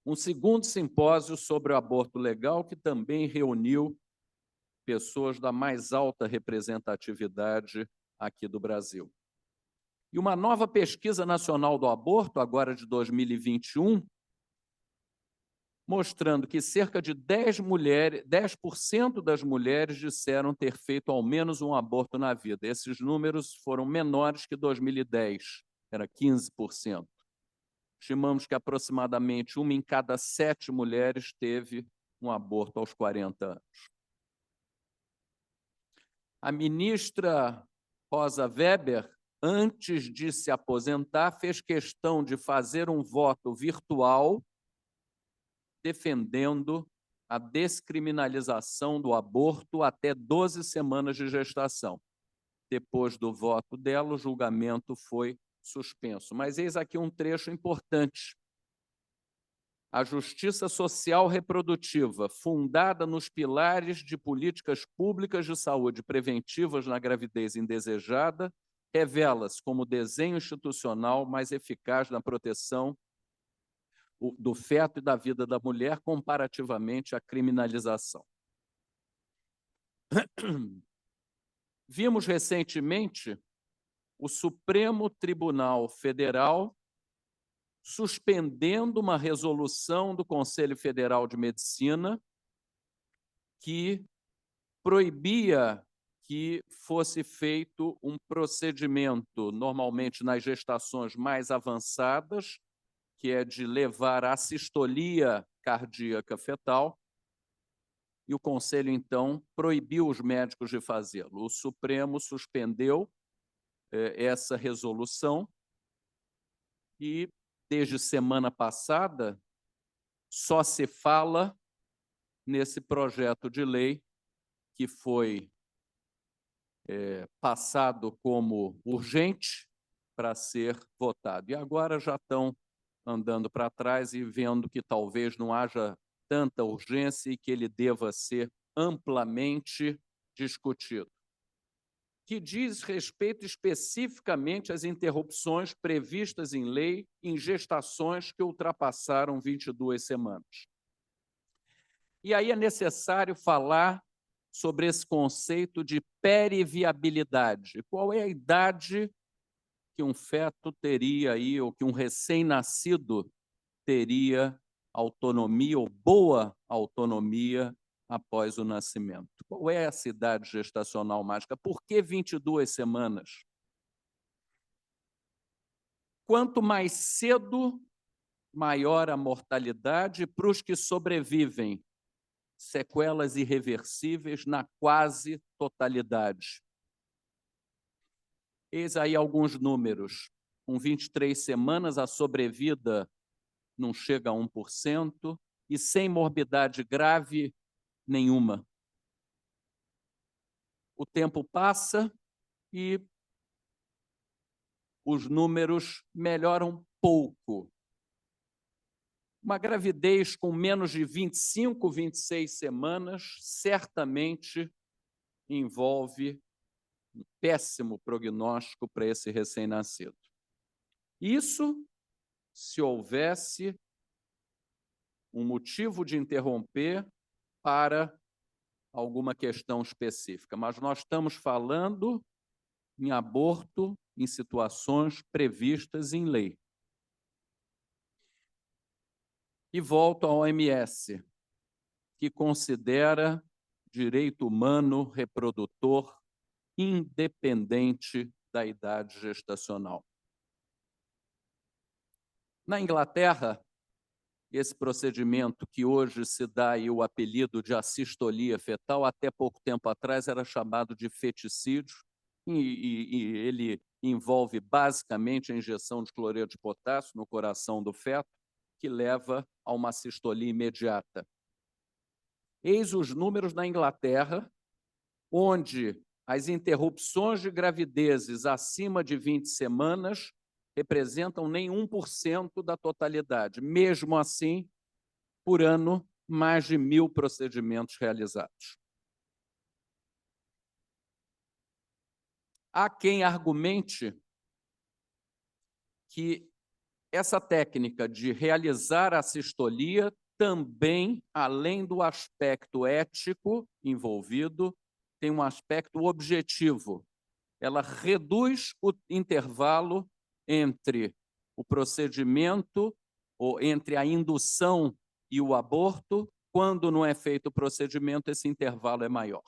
um segundo simpósio sobre o aborto legal, que também reuniu pessoas da mais alta representatividade aqui do Brasil. E uma nova pesquisa nacional do aborto, agora de 2021, mostrando que cerca de 10% das mulheres disseram ter feito ao menos um aborto na vida. Esses números foram menores que 2010, era 15%. Estimamos que aproximadamente 1 em cada 7 mulheres teve um aborto aos 40 anos. A ministra Rosa Weber, antes de se aposentar, fez questão de fazer um voto virtual defendendo a descriminalização do aborto até 12 semanas de gestação. Depois do voto dela, o julgamento foi suspenso. Mas eis aqui um trecho importante. A justiça social reprodutiva, fundada nos pilares de políticas públicas de saúde preventivas na gravidez indesejada, revela-se como desenho institucional mais eficaz na proteção do feto e da vida da mulher comparativamente à criminalização. Vimos recentemente o Supremo Tribunal Federal suspendendo uma resolução do Conselho Federal de Medicina que proibia que fosse feito um procedimento, normalmente nas gestações mais avançadas, que é de levar à sistolia cardíaca fetal, e o Conselho, então, proibiu os médicos de fazê-lo. O Supremo suspendeu essa resolução e, desde semana passada, só se fala nesse projeto de lei que foi passado como urgente para ser votado. E agora já estão andando para trás e vendo que talvez não haja tanta urgência e que ele deva ser amplamente discutido. Que diz respeito especificamente às interrupções previstas em lei em gestações que ultrapassaram 22 semanas. E aí é necessário falar sobre esse conceito de periviabilidade. Qual é a idade que um feto teria aí, ou que um recém-nascido teria autonomia ou boa autonomia após o nascimento? Qual é essa idade gestacional mágica? Por que 22 semanas? Quanto mais cedo, maior a mortalidade para os que sobrevivem, sequelas irreversíveis na quase totalidade. Eis aí alguns números. com 23 semanas, a sobrevida não chega a 1%, e sem morbidade grave nenhuma. O tempo passa e os números melhoram pouco. Uma gravidez com menos de 25, 26 semanas certamente envolve um péssimo prognóstico para esse recém-nascido. Isso se houvesse um motivo de interromper para alguma questão específica, mas nós estamos falando em aborto em situações previstas em lei. E volto à OMS, que considera direito humano reprodutor independente da idade gestacional. Na Inglaterra, esse procedimento que hoje se dá aí o apelido de assistolia fetal, até pouco tempo atrás era chamado de feticídio, e ele envolve basicamente a injeção de cloreto de potássio no coração do feto, que leva a uma assistolia imediata. Eis os números na Inglaterra, onde as interrupções de gravidezes acima de 20 semanas representam nem 1% da totalidade. Mesmo assim, por ano, mais de 1.000 procedimentos realizados. Há quem argumente que essa técnica de realizar a assistolia também, além do aspecto ético envolvido, tem um aspecto objetivo. Ela reduz o intervalo entre o procedimento, ou entre a indução e o aborto. Quando não é feito o procedimento, esse intervalo é maior.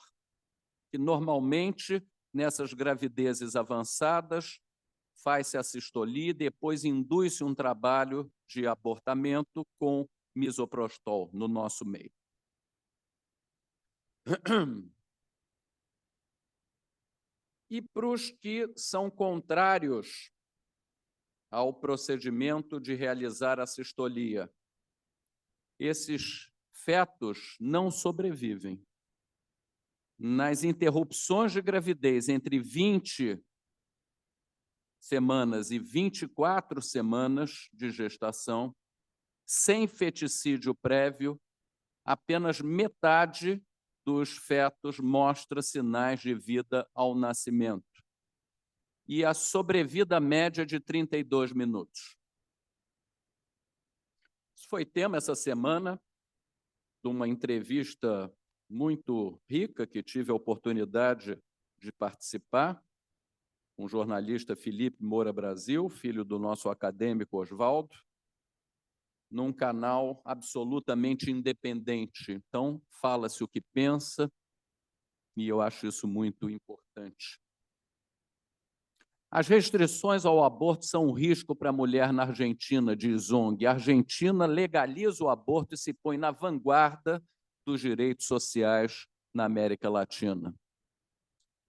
E, normalmente, nessas gravidezes avançadas, faz-se a assistolia e depois induz-se um trabalho de abortamento com misoprostol no nosso meio. E para os que são contrários ao procedimento de realizar a assistolia, esses fetos não sobrevivem. Nas interrupções de gravidez entre 20 semanas e 24 semanas de gestação, sem feticídio prévio, apenas metade dos fetos mostra sinais de vida ao nascimento. E a sobrevida média de 32 minutos. Isso foi tema essa semana de uma entrevista muito rica que tive a oportunidade de participar, com o jornalista Felipe Moura Brasil, filho do nosso acadêmico Oswaldo, num canal absolutamente independente. Então, fala-se o que pensa, e eu acho isso muito importante. As restrições ao aborto são um risco para a mulher na Argentina, diz ONG. A Argentina legaliza o aborto e se põe na vanguarda dos direitos sociais na América Latina.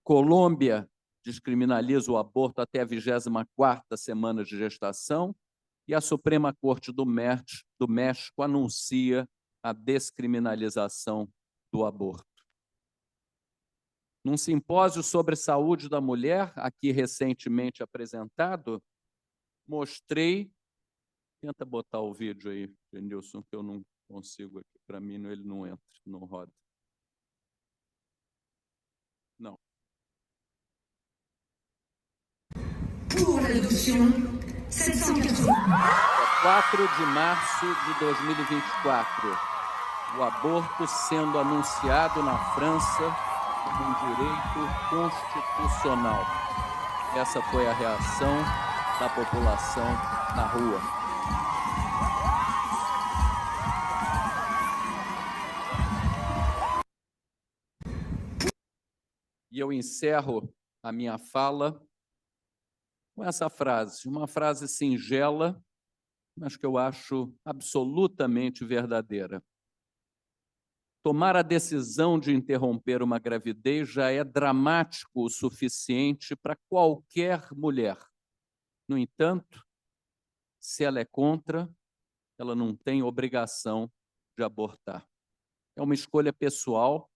Colômbia descriminaliza o aborto até a 24ª semana de gestação e a Suprema Corte do México anuncia a descriminalização do aborto. Num simpósio sobre saúde da mulher, aqui recentemente apresentado, mostrei... Tenta botar o vídeo aí, Genilson, que eu não consigo aqui. Para mim, ele não entra, não roda. Não. Pour l'adoption, 780. 4 de março de 2024. O aborto sendo anunciado na França como um direito constitucional. Essa foi a reação da população na rua. E eu encerro a minha fala com essa frase, uma frase singela, mas que eu acho absolutamente verdadeira. Tomar a decisão de interromper uma gravidez já é dramático o suficiente para qualquer mulher. No entanto, se ela é contra, ela não tem obrigação de abortar. É uma escolha pessoal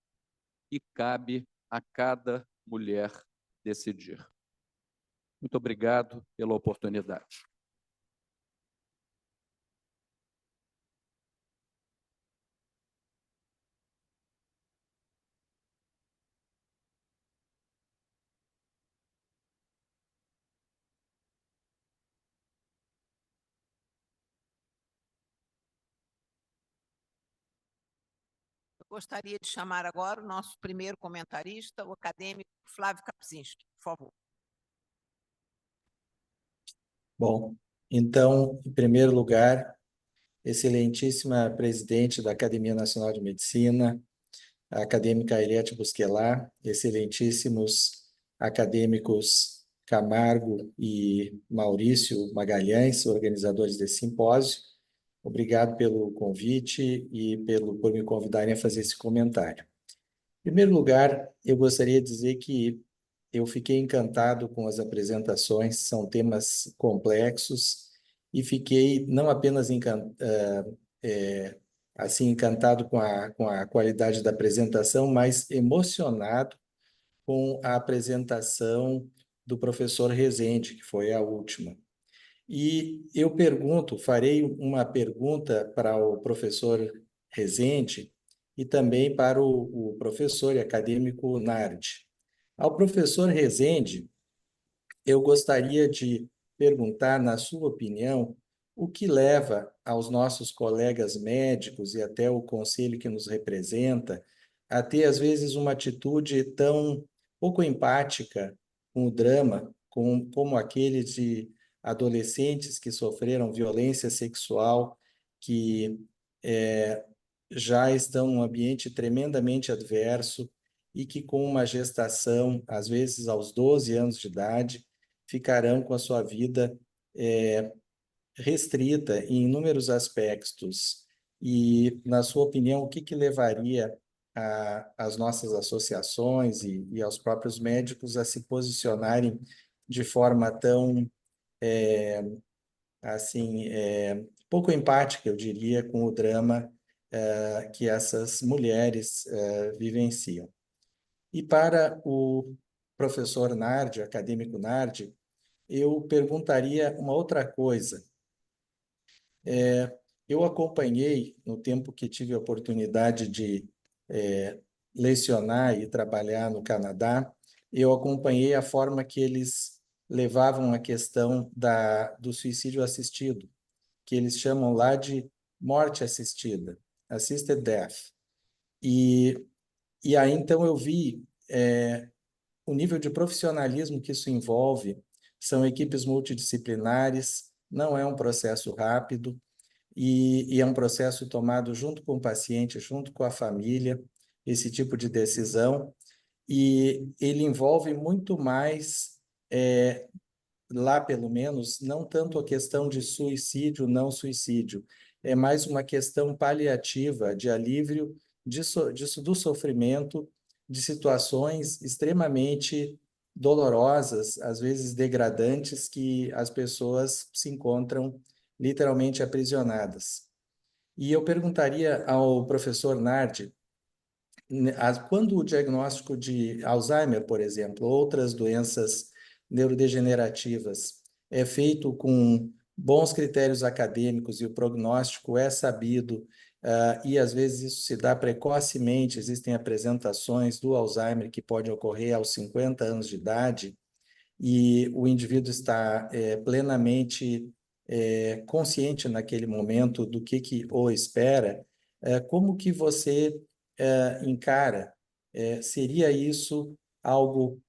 e cabe a cada mulher decidir. Muito obrigado pela oportunidade. Eu gostaria de chamar agora o nosso primeiro comentarista, o acadêmico Flávio Kapczynski, por favor. Bom, então, em primeiro lugar, excelentíssima presidente da Academia Nacional de Medicina, a acadêmica Eliette Busquelat, excelentíssimos acadêmicos Camargo e Maurício Magalhães, organizadores desse simpósio, obrigado pelo convite e por me convidarem a fazer esse comentário. Em primeiro lugar, eu gostaria de dizer que eu fiquei encantado com as apresentações, são temas complexos, e fiquei não apenas encantado com a qualidade da apresentação, mas emocionado com a apresentação do professor Rezende, que foi a última. E eu farei uma pergunta para o professor Rezende e também para o professor e acadêmico Nardi. Ao professor Rezende, eu gostaria de perguntar, na sua opinião, o que leva aos nossos colegas médicos e até o conselho que nos representa a ter, às vezes, uma atitude tão pouco empática com o drama, como aquele de adolescentes que sofreram violência sexual, que já estão num ambiente tremendamente adverso e que, com uma gestação, às vezes aos 12 anos de idade, ficarão com a sua vida restrita em inúmeros aspectos. E, na sua opinião, o que levaria as nossas associações e aos próprios médicos a se posicionarem de forma tão, pouco empática, eu diria, com o drama que essas mulheres vivenciam? E para o professor Nardi, acadêmico Nardi, eu perguntaria uma outra coisa. Eu acompanhei, no tempo que tive a oportunidade de lecionar e trabalhar no Canadá, eu acompanhei a forma que eles levavam a questão do suicídio assistido, que eles chamam lá de morte assistida, assisted death. E aí, então, eu vi o nível de profissionalismo que isso envolve. São equipes multidisciplinares, não é um processo rápido, e é um processo tomado junto com o paciente, junto com a família, esse tipo de decisão, e ele envolve muito mais, lá pelo menos, não tanto a questão de suicídio, não suicídio, é mais uma questão paliativa, de alívio do sofrimento, de situações extremamente dolorosas, às vezes degradantes, que as pessoas se encontram literalmente aprisionadas. E eu perguntaria ao professor Nardi, quando o diagnóstico de Alzheimer, por exemplo, outras doenças neurodegenerativas, é feito com bons critérios acadêmicos e o prognóstico é sabido, e às vezes isso se dá precocemente, existem apresentações do Alzheimer que podem ocorrer aos 50 anos de idade, e o indivíduo está plenamente consciente naquele momento do que o espera, como que você encara? Seria isso algo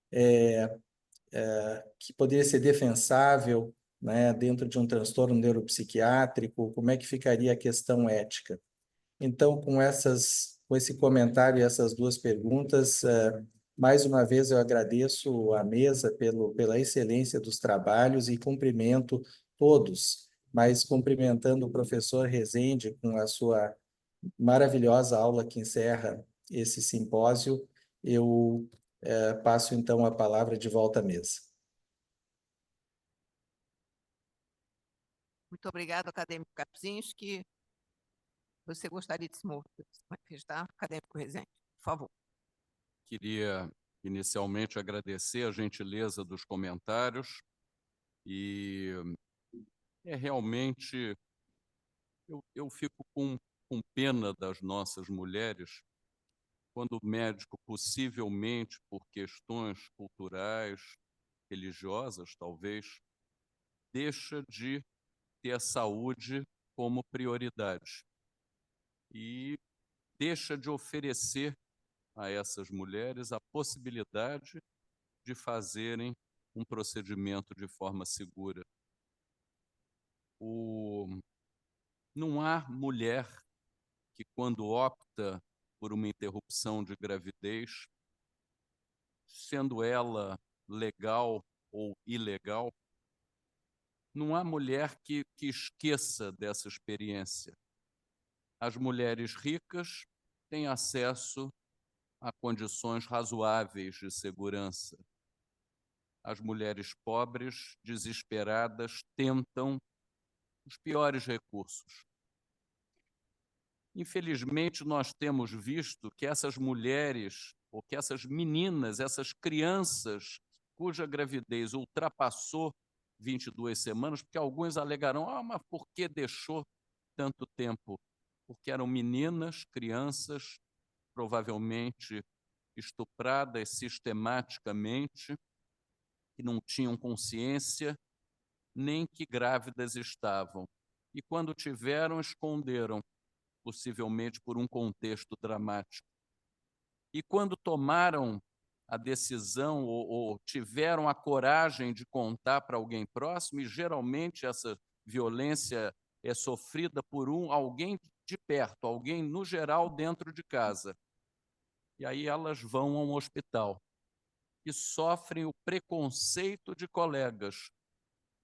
que poderia ser defensável, né, dentro de um transtorno neuropsiquiátrico? Como é que ficaria a questão ética? Então, com esse comentário e essas duas perguntas, mais uma vez eu agradeço à mesa pela excelência dos trabalhos e cumprimento todos, mas cumprimentando o professor Rezende com a sua maravilhosa aula que encerra esse simpósio, eu passo então a palavra de volta à mesa. Muito obrigado, acadêmico Kapczynski. Você gostaria de se manifestar, acadêmico Rezende? Por favor. Queria inicialmente agradecer a gentileza dos comentários e realmente eu fico com pena das nossas mulheres quando o médico, possivelmente por questões culturais, religiosas, talvez, deixa de ter a saúde como prioridade e deixa de oferecer a essas mulheres a possibilidade de fazerem um procedimento de forma segura. Não há mulher que, quando opta por uma interrupção de gravidez, sendo ela legal ou ilegal, não há mulher que esqueça dessa experiência. As mulheres ricas têm acesso a condições razoáveis de segurança. As mulheres pobres, desesperadas, tentam os piores recursos. Infelizmente, nós temos visto que essas mulheres, ou que essas meninas, essas crianças, cuja gravidez ultrapassou 22 semanas, porque alguns alegarão, mas por que deixou tanto tempo? Porque eram meninas, crianças, provavelmente estupradas sistematicamente, que não tinham consciência, nem que grávidas estavam. E quando tiveram, esconderam, possivelmente por um contexto dramático. E quando tomaram a decisão ou tiveram a coragem de contar para alguém próximo, e geralmente essa violência é sofrida por alguém de perto, alguém, no geral, dentro de casa. E aí elas vão a um hospital e sofrem o preconceito de colegas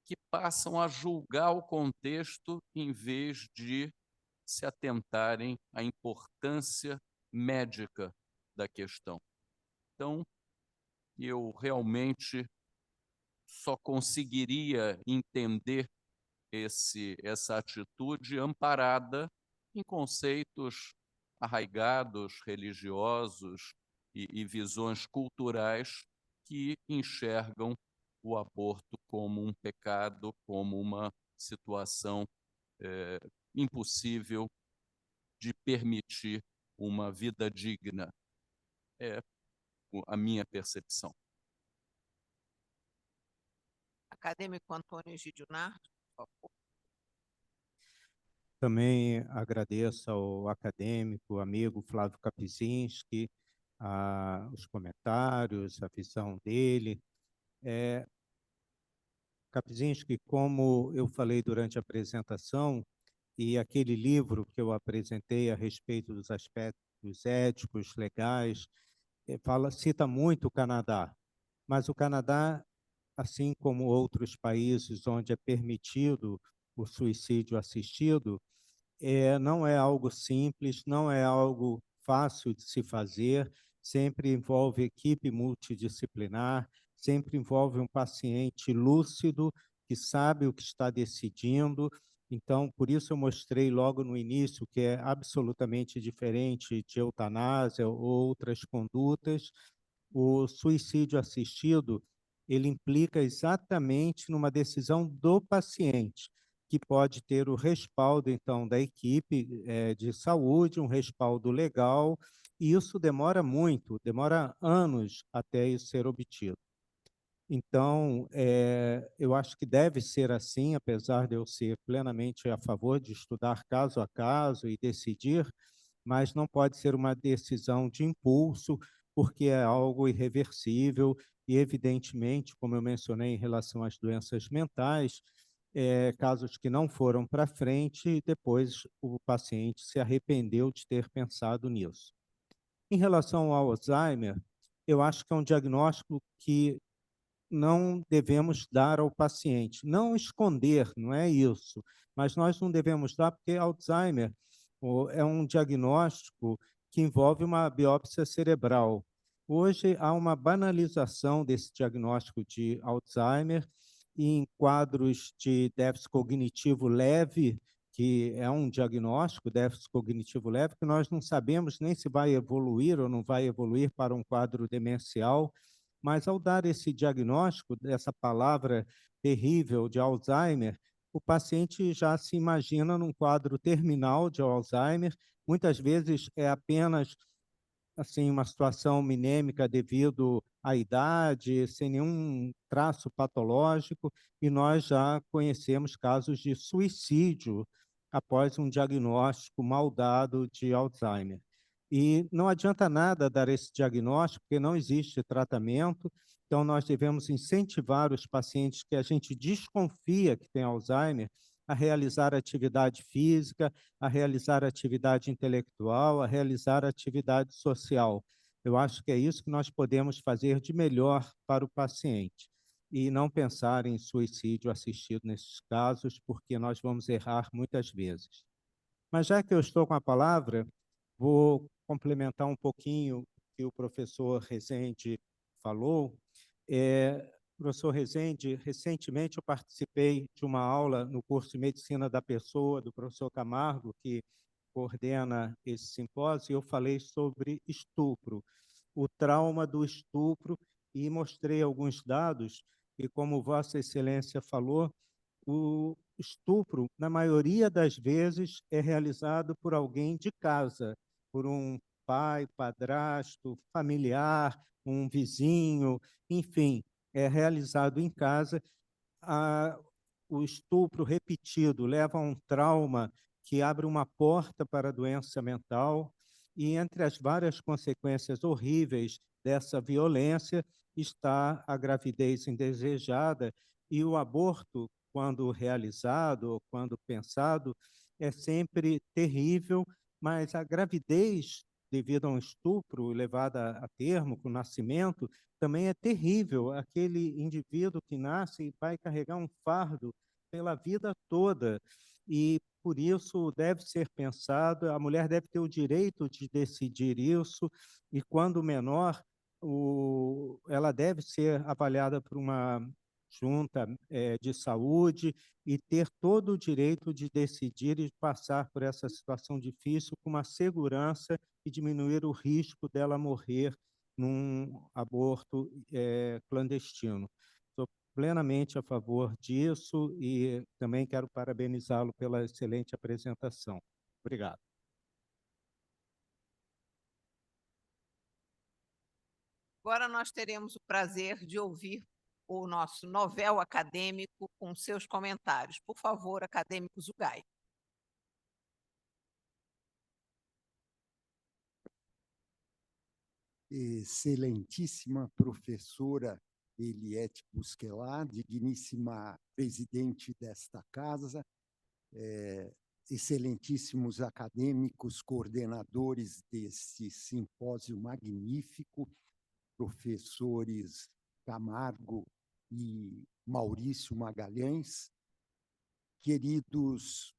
que passam a julgar o contexto em vez de se atentarem à importância médica da questão. Então, eu realmente só conseguiria entender essa atitude amparada em conceitos arraigados, religiosos e visões culturais que enxergam o aborto como um pecado, como uma situação impossível de permitir uma vida digna. É a minha percepção. Acadêmico Antônio Egídio Nardo, por favor. Também agradeço ao acadêmico, amigo Flávio Kapczynski, os comentários, a visão dele. Kapczynski, como eu falei durante a apresentação, e aquele livro que eu apresentei a respeito dos aspectos éticos, legais, cita muito o Canadá, mas o Canadá, assim como outros países onde é permitido o suicídio assistido, não é algo simples, não é algo fácil de se fazer, sempre envolve equipe multidisciplinar, sempre envolve um paciente lúcido, que sabe o que está decidindo. Então, por isso eu mostrei logo no início que é absolutamente diferente de eutanásia ou outras condutas. O suicídio assistido, ele implica exatamente numa decisão do paciente, que pode ter o respaldo, então, da equipe de saúde, um respaldo legal, e isso demora muito, demora anos até isso ser obtido. Então, eu acho que deve ser assim, apesar de eu ser plenamente a favor de estudar caso a caso e decidir, mas não pode ser uma decisão de impulso, porque é algo irreversível e, evidentemente, como eu mencionei em relação às doenças mentais, casos que não foram para frente, depois o paciente se arrependeu de ter pensado nisso. Em relação ao Alzheimer, eu acho que é um diagnóstico que não devemos dar ao paciente. Não esconder, não é isso, mas nós não devemos dar porque Alzheimer é um diagnóstico que envolve uma biópsia cerebral. Hoje há uma banalização desse diagnóstico de Alzheimer e em quadros de déficit cognitivo leve, que é um diagnóstico, déficit cognitivo leve, que nós não sabemos nem se vai evoluir ou não vai evoluir para um quadro demencial, mas ao dar esse diagnóstico, dessa palavra terrível de Alzheimer, o paciente já se imagina num quadro terminal de Alzheimer, muitas vezes é apenas assim, uma situação minêmica devido à idade, sem nenhum traço patológico, e nós já conhecemos casos de suicídio após um diagnóstico mal dado de Alzheimer. E não adianta nada dar esse diagnóstico, porque não existe tratamento, então nós devemos incentivar os pacientes que a gente desconfia que têm Alzheimer a realizar atividade física, a realizar atividade intelectual, a realizar atividade social. Eu acho que é isso que nós podemos fazer de melhor para o paciente e não pensar em suicídio assistido nesses casos, porque nós vamos errar muitas vezes. Mas já que eu estou com a palavra, vou complementar um pouquinho o que o professor Rezende falou. Professor Rezende, recentemente eu participei de uma aula no curso de Medicina da Pessoa, do professor Camargo, que coordena esse simpósio, e eu falei sobre estupro, o trauma do estupro, e mostrei alguns dados, e como Vossa Excelência falou, o estupro, na maioria das vezes, é realizado por alguém de casa, por um pai, padrasto, familiar, um vizinho, enfim, é realizado em casa. O estupro repetido leva a um trauma que abre uma porta para a doença mental, e entre as várias consequências horríveis dessa violência está a gravidez indesejada, e o aborto, quando realizado ou quando pensado, é sempre terrível, mas a gravidez devido a um estupro levada a termo, com o nascimento, também é terrível. Aquele indivíduo que nasce vai carregar um fardo pela vida toda, e por isso deve ser pensado, a mulher deve ter o direito de decidir isso, e quando menor, ela deve ser avaliada por uma junta de saúde e ter todo o direito de decidir e passar por essa situação difícil com uma segurança e diminuir o risco dela morrer num aborto clandestino. Sou plenamente a favor disso e também quero parabenizá-lo pela excelente apresentação. Obrigado. Agora nós teremos o prazer de ouvir o nosso novel acadêmico com seus comentários. Por favor, acadêmico Zugai. Excelentíssima professora Eliette Busquelá, digníssima presidente desta casa, excelentíssimos acadêmicos, coordenadores desse simpósio magnífico, professores Camargo e Maurício Magalhães, queridos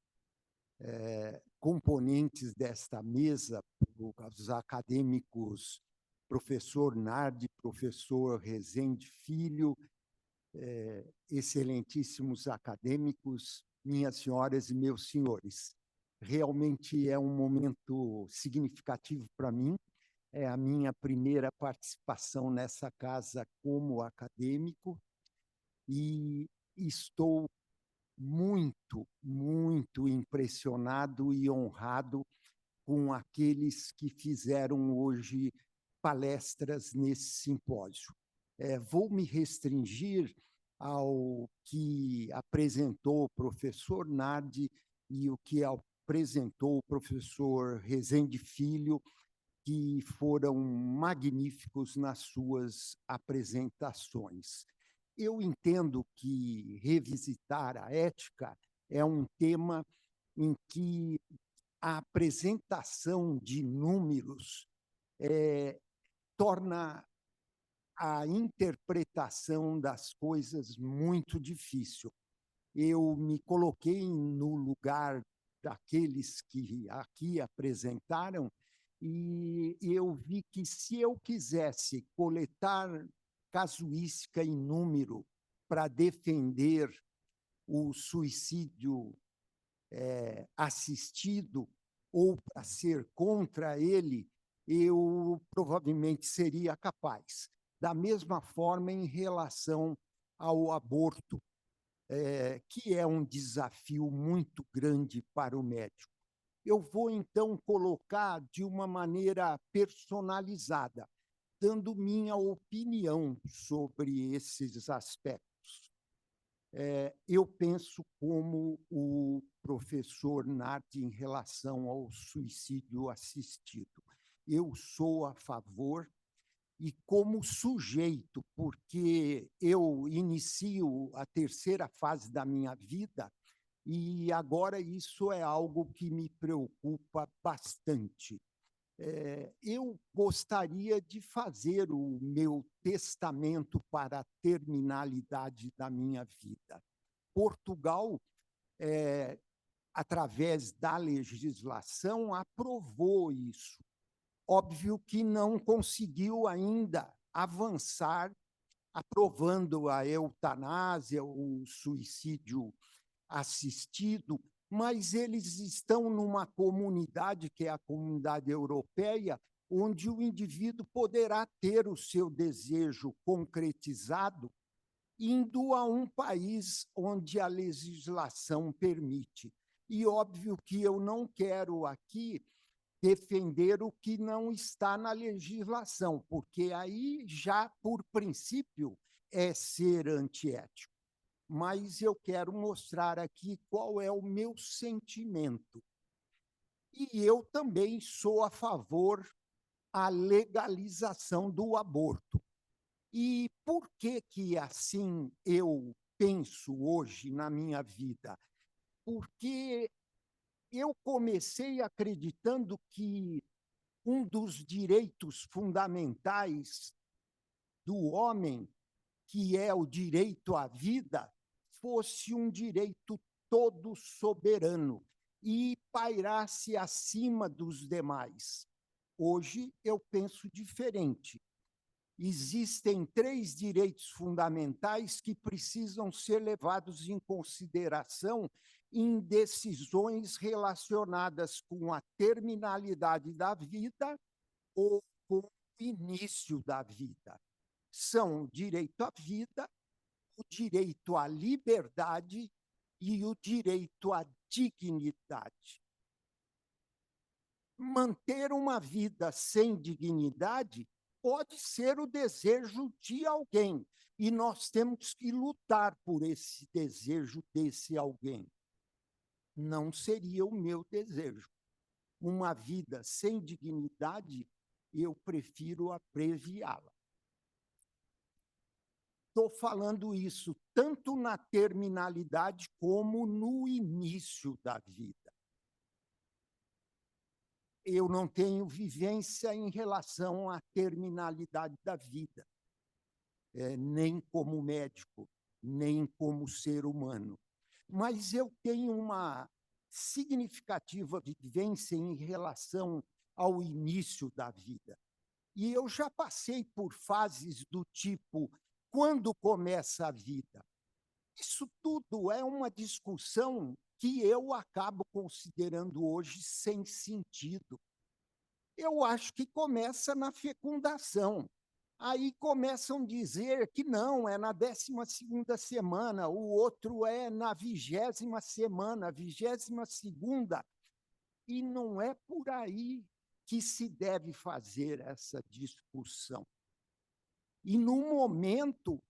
componentes desta mesa, os acadêmicos professor Nardi, professor Rezende Filho, excelentíssimos acadêmicos, minhas senhoras e meus senhores. Realmente é um momento significativo para mim, é a minha primeira participação nessa casa como acadêmico, e estou muito, muito impressionado e honrado com aqueles que fizeram hoje palestras nesse simpósio. Vou me restringir ao que apresentou o professor Nardi e o que apresentou o professor Rezende Filho, que foram magníficos nas suas apresentações. Eu entendo que revisitar a ética é um tema em que a apresentação de números torna a interpretação das coisas muito difícil. Eu me coloquei no lugar daqueles que aqui apresentaram e eu vi que se eu quisesse coletar casuística em número para defender o suicídio assistido ou para ser contra ele, eu provavelmente seria capaz. Da mesma forma, em relação ao aborto, que é um desafio muito grande para o médico. Eu vou, então, colocar de uma maneira personalizada, dando minha opinião sobre esses aspectos. Eu penso como o professor Nardi em relação ao suicídio assistido. Eu sou a favor, e como sujeito, porque eu inicio a terceira fase da minha vida, e agora isso é algo que me preocupa bastante. Eu gostaria de fazer o meu testamento para a terminalidade da minha vida. Portugal, através da legislação, aprovou isso. Óbvio que não conseguiu ainda avançar, aprovando a eutanásia, o suicídio assistido, mas eles estão numa comunidade, que é a comunidade europeia, onde o indivíduo poderá ter o seu desejo concretizado indo a um país onde a legislação permite. E óbvio que eu não quero aqui defender o que não está na legislação, porque aí já, por princípio, é ser antiético. Mas eu quero mostrar aqui qual é o meu sentimento. E eu também sou a favor da legalização do aborto. E por que assim eu penso hoje na minha vida? Porque eu comecei acreditando que um dos direitos fundamentais do homem, que é o direito à vida, fosse um direito todo soberano e pairasse acima dos demais. Hoje eu penso diferente. Existem 3 direitos fundamentais que precisam ser levados em consideração em decisões relacionadas com a terminalidade da vida ou com o início da vida. São o direito à vida, o direito à liberdade e o direito à dignidade. Manter uma vida sem dignidade pode ser o desejo de alguém, e nós temos que lutar por esse desejo desse alguém. Não seria o meu desejo. Uma vida sem dignidade, eu prefiro abreviá-la. Estou falando isso tanto na terminalidade como no início da vida. Eu não tenho vivência em relação à terminalidade da vida, nem como médico, nem como ser humano. Mas eu tenho uma significativa vivência em relação ao início da vida. E eu já passei por fases do tipo, quando começa a vida? Isso tudo é uma discussão que eu acabo considerando hoje sem sentido. Eu acho que começa na fecundação. Aí começam a dizer que não, é na 12ª semana, o outro é na 20ª semana, 22ª. E não é por aí que se deve fazer essa discussão. E, no momento,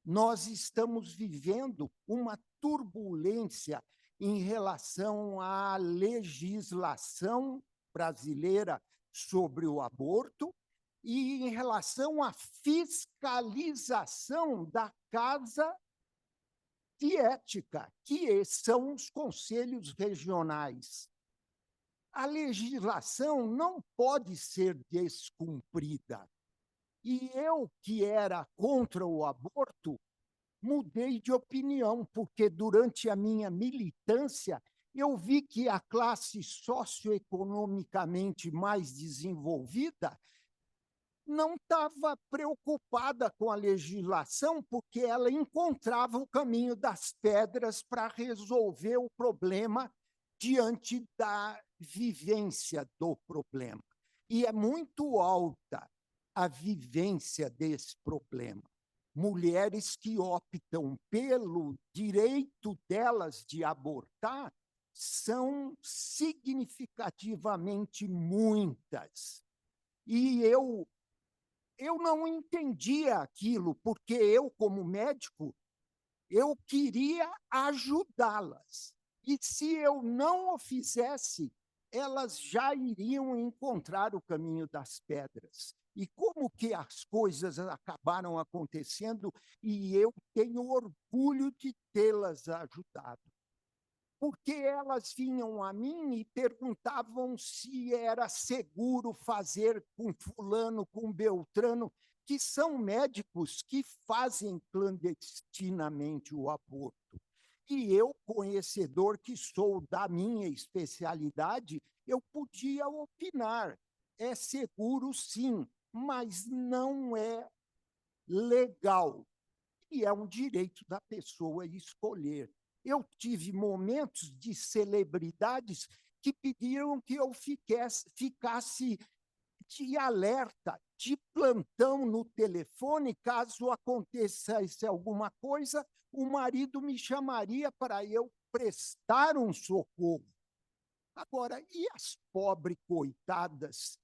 nós estamos vivendo uma turbulência em relação à legislação brasileira sobre o aborto e em relação à fiscalização da Casa de Ética, que são os conselhos regionais. A legislação não pode ser descumprida. E eu, que era contra o aborto, mudei de opinião, porque durante a minha militância eu vi que a classe socioeconomicamente mais desenvolvida não estava preocupada com a legislação, porque ela encontrava o caminho das pedras para resolver o problema diante da vivência do problema. E é muito alta a vivência desse problema. Mulheres que optam pelo direito delas de abortar são significativamente muitas. E eu não entendia aquilo, porque eu, como médico, eu queria ajudá-las. E se eu não o fizesse, elas já iriam encontrar o caminho das pedras. E como que as coisas acabaram acontecendo, e eu tenho orgulho de tê-las ajudado. Porque elas vinham a mim e perguntavam se era seguro fazer com fulano, com Beltrano, que são médicos que fazem clandestinamente o aborto. E eu, conhecedor que sou da minha especialidade, eu podia opinar. É seguro, sim, mas não é legal. E é um direito da pessoa escolher. Eu tive momentos de celebridades que pediram que eu ficasse de alerta, de plantão no telefone, caso acontecesse alguma coisa, o marido me chamaria para eu prestar um socorro. Agora, e as pobres coitadas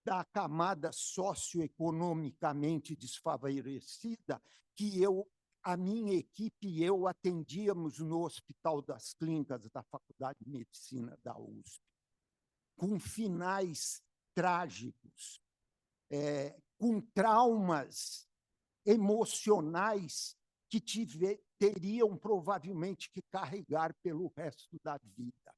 da camada socioeconomicamente desfavorecida que a minha equipe e eu atendíamos no Hospital das Clínicas da Faculdade de Medicina da USP, com finais trágicos, com traumas emocionais que teriam provavelmente que carregar pelo resto da vida.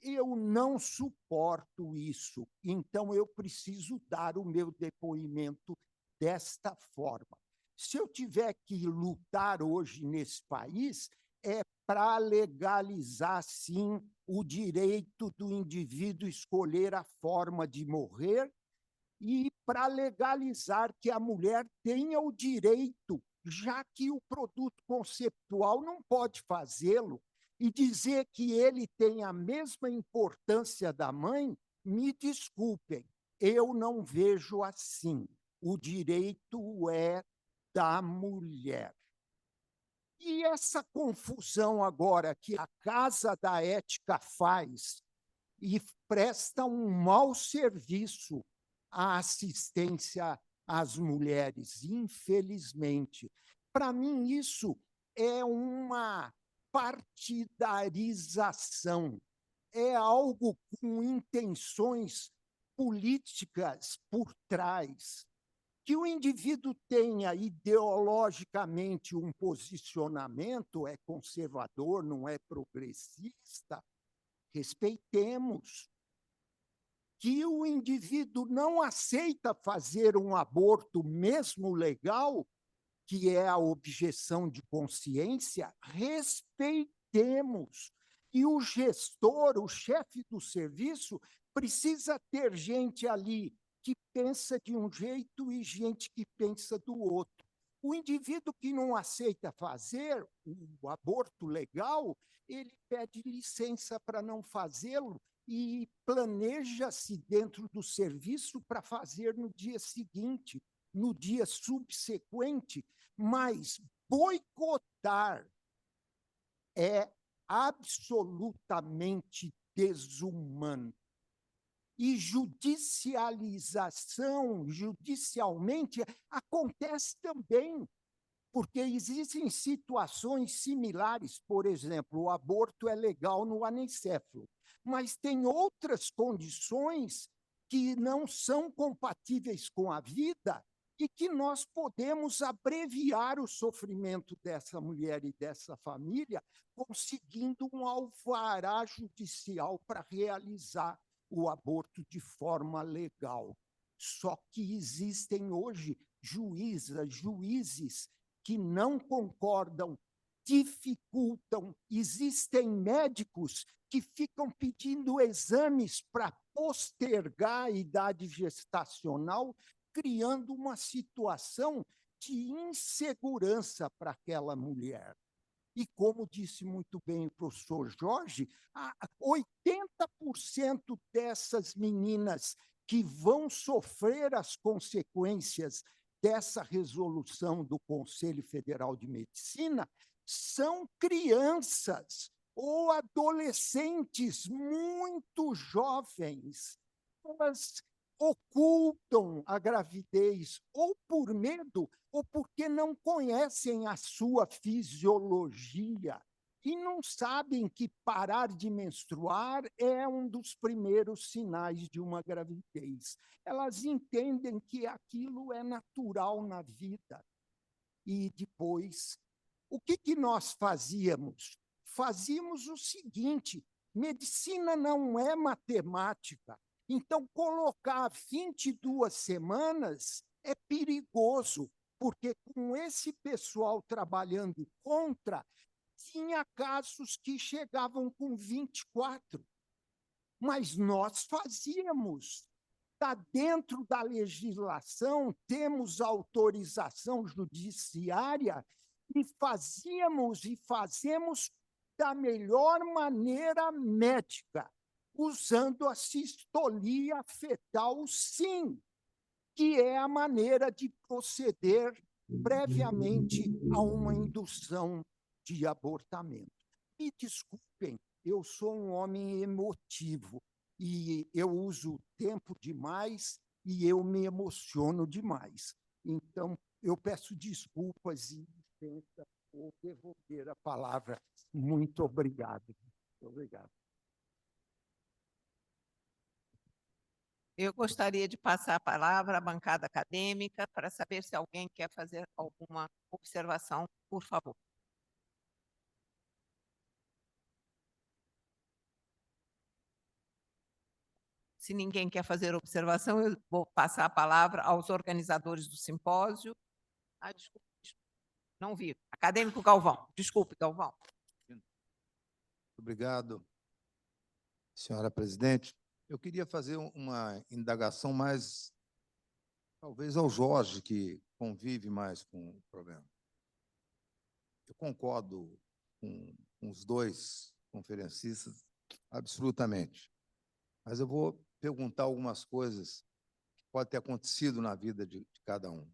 Eu não suporto isso, então eu preciso dar o meu depoimento desta forma. Se eu tiver que lutar hoje nesse país, é para legalizar, sim, o direito do indivíduo escolher a forma de morrer e para legalizar que a mulher tenha o direito, já que o produto conceptual não pode fazê-lo, e dizer que ele tem a mesma importância da mãe, me desculpem, eu não vejo assim. O direito é da mulher. E essa confusão agora que a Casa da Ética faz e presta um mau serviço à assistência às mulheres, infelizmente. Para mim, isso é uma partidarização, é algo com intenções políticas por trás. Que o indivíduo tenha ideologicamente um posicionamento, é conservador, não é progressista, respeitemos. Que o indivíduo não aceita fazer um aborto, mesmo legal, que é a objeção de consciência, respeitemos. E o gestor, o chefe do serviço, precisa ter gente ali que pensa de um jeito e gente que pensa do outro. O indivíduo que não aceita fazer o aborto legal, ele pede licença para não fazê-lo e planeja-se dentro do serviço para fazer no dia seguinte, no dia subsequente, mas boicotar é absolutamente desumano. E judicialmente, acontece também, porque existem situações similares. Por exemplo, o aborto é legal no anencéfalo, mas tem outras condições que não são compatíveis com a vida e que nós podemos abreviar o sofrimento dessa mulher e dessa família conseguindo um alvará judicial para realizar o aborto de forma legal. Só que existem hoje juízes que não concordam, dificultam. Existem médicos que ficam pedindo exames para postergar a idade gestacional criando uma situação de insegurança para aquela mulher. E, como disse muito bem o professor Jorge, 80% dessas meninas que vão sofrer as consequências dessa resolução do Conselho Federal de Medicina são crianças ou adolescentes muito jovens. Elas ocultam a gravidez ou por medo ou porque não conhecem a sua fisiologia e não sabem que parar de menstruar é um dos primeiros sinais de uma gravidez. Elas entendem que aquilo é natural na vida. E depois, o que nós fazíamos? Fazíamos o seguinte: medicina não é matemática. Então, colocar 22 semanas é perigoso, porque com esse pessoal trabalhando contra, tinha casos que chegavam com 24. Mas nós fazíamos. Está dentro da legislação, temos autorização judiciária e fazíamos e fazemos da melhor maneira médica, usando a sistolia fetal, sim, que é a maneira de proceder previamente a uma indução de abortamento. Me desculpem, eu sou um homem emotivo e eu uso tempo demais e eu me emociono demais. Então, eu peço desculpas e licença por devolver a palavra. Muito obrigado. Muito obrigado. Eu gostaria de passar a palavra à bancada acadêmica para saber se alguém quer fazer alguma observação, por favor. Se ninguém quer fazer observação, eu vou passar a palavra aos organizadores do simpósio. Desculpe, não vi. Acadêmico Galvão. Desculpe, Galvão. Obrigado, senhora presidente. Eu queria fazer uma indagação mais, talvez, ao Jorge, que convive mais com o problema. Eu concordo com os dois conferencistas, absolutamente. Mas eu vou perguntar algumas coisas que podem ter acontecido na vida de cada um.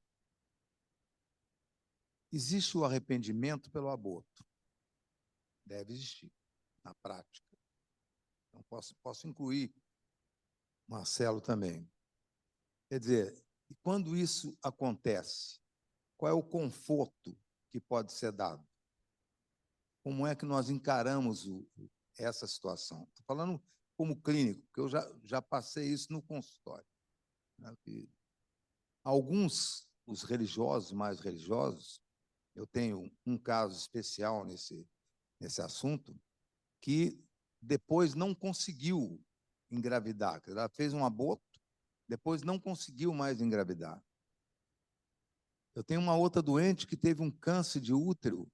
Existe o arrependimento pelo aborto? Deve existir, na prática. Então, posso incluir Marcelo também. Quer dizer, e quando isso acontece, qual é o conforto que pode ser dado? Como é que nós encaramos essa situação? Estou falando como clínico, porque eu já passei isso no consultório. Alguns, os religiosos, mais religiosos, eu tenho um caso especial nesse assunto, que depois não conseguiu engravidar. Ela fez um aborto, depois não conseguiu mais engravidar. Eu tenho uma outra doente que teve um câncer de útero,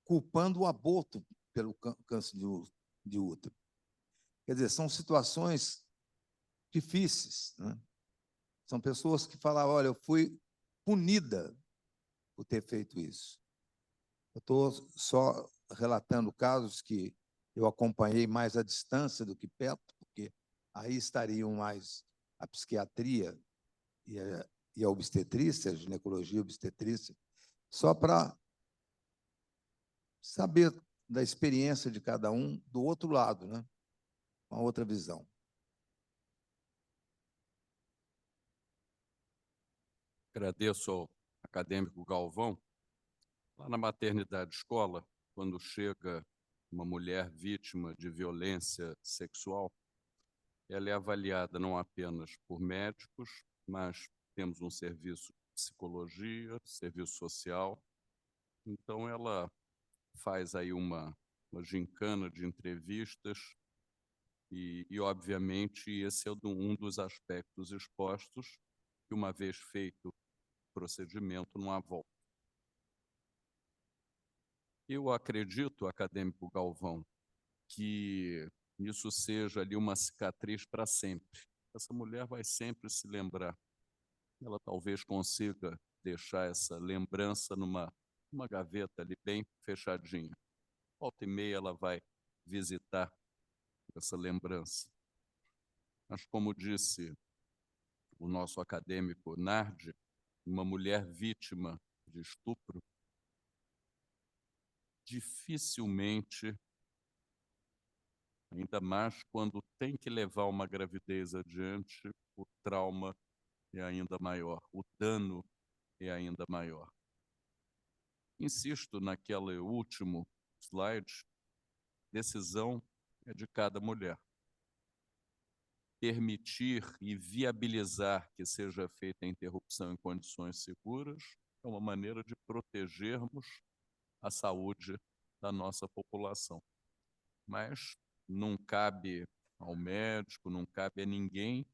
culpando o aborto pelo câncer de útero. Quer dizer, são situações difíceis, né? São pessoas que falam, olha, eu fui punida por ter feito isso. Eu estou só relatando casos que eu acompanhei mais à distância do que perto, porque aí estariam mais a psiquiatria e a obstetrícia, a ginecologia e obstetrícia, só para saber da experiência de cada um do outro lado, né? Uma outra visão. Agradeço ao acadêmico Galvão. Lá na maternidade escola, quando chega uma mulher vítima de violência sexual, ela é avaliada não apenas por médicos, mas temos um serviço de psicologia, serviço social. Então, ela faz aí uma gincana de entrevistas e, obviamente, esse é um dos aspectos expostos que, uma vez feito o procedimento, não há volta. Eu acredito, acadêmico Galvão, que isso seja ali uma cicatriz para sempre. essa mulher vai sempre se lembrar. Ela talvez consiga deixar essa lembrança numa gaveta ali bem fechadinha. Volta e meia ela vai visitar essa lembrança. Mas, como disse o nosso acadêmico Nardi, uma mulher vítima de estupro dificilmente, ainda mais quando tem que levar uma gravidez adiante, o trauma é ainda maior, o dano é ainda maior. Insisto naquele último slide, decisão é de cada mulher. Permitir e viabilizar que seja feita a interrupção em condições seguras é uma maneira de protegermos a saúde da nossa população. Mas não cabe ao médico, não cabe a ninguém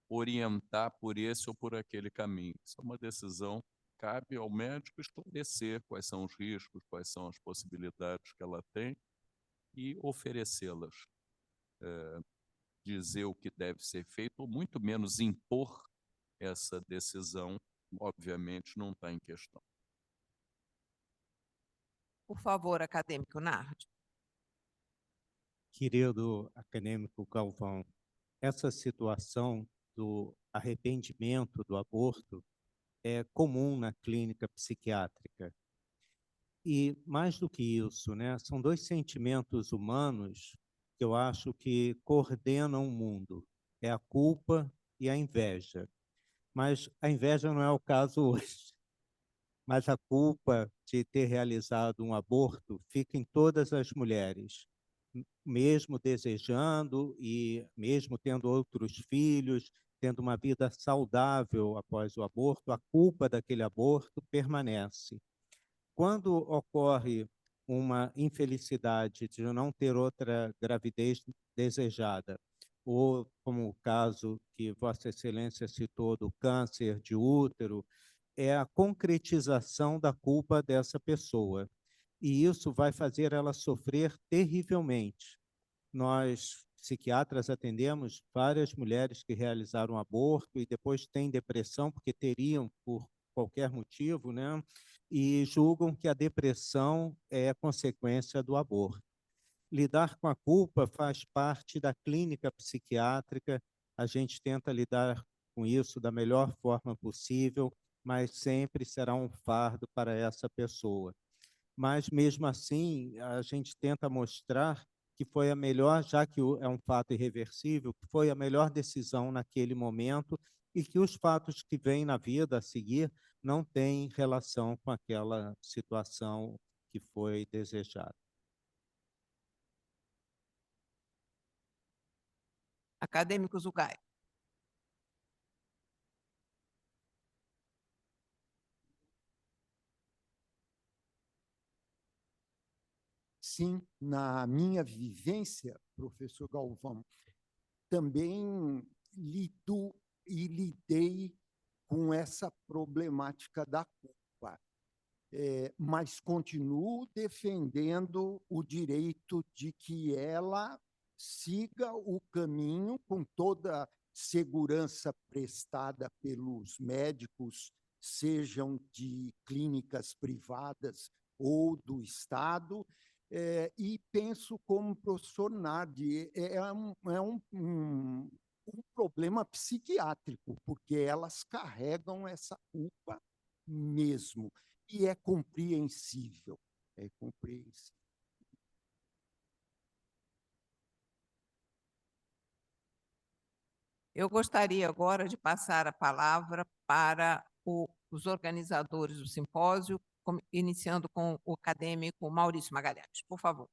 orientar por esse ou por aquele caminho. Isso é uma decisão, cabe ao médico esclarecer quais são os riscos, quais são as possibilidades que ela tem e oferecê-las. Dizer o que deve ser feito, ou muito menos impor essa decisão, obviamente não está em questão. Por favor, acadêmico Nardi. Querido acadêmico Galvão, essa situação do arrependimento do aborto é comum na clínica psiquiátrica. E, mais do que isso, né, são dois sentimentos humanos que eu acho que coordenam o mundo. É a culpa e a inveja. Mas a inveja não é o caso hoje. Mas a culpa de ter realizado um aborto fica em todas as mulheres, mesmo desejando e mesmo tendo outros filhos, tendo uma vida saudável após o aborto, a culpa daquele aborto permanece. Quando ocorre uma infelicidade de não ter outra gravidez desejada, ou como o caso que Vossa Excelência citou do câncer de útero, é a concretização da culpa dessa pessoa. E isso vai fazer ela sofrer terrivelmente. Nós, psiquiatras, atendemos várias mulheres que realizaram aborto e depois têm depressão, porque teriam por qualquer motivo, né? E julgam que a depressão é consequência do aborto. Lidar com a culpa faz parte da clínica psiquiátrica, a gente tenta lidar com isso da melhor forma possível, mas sempre será um fardo para essa pessoa. Mas, mesmo assim, a gente tenta mostrar que foi a melhor, já que é um fato irreversível, que foi a melhor decisão naquele momento e que os fatos que vêm na vida a seguir não têm relação com aquela situação que foi desejada. Acadêmico Zugai. Sim, na minha vivência, professor Galvão, também lido e lidei com essa problemática da culpa, mas continuo defendendo o direito de que ela siga o caminho com toda a segurança prestada pelos médicos, sejam de clínicas privadas ou do Estado, e penso como o professor Nardi, um problema psiquiátrico, porque elas carregam essa culpa mesmo, e é compreensível, é compreensível. Eu gostaria agora de passar a palavra para os organizadores do simpósio, iniciando com o acadêmico Maurício Magalhães. Por favor.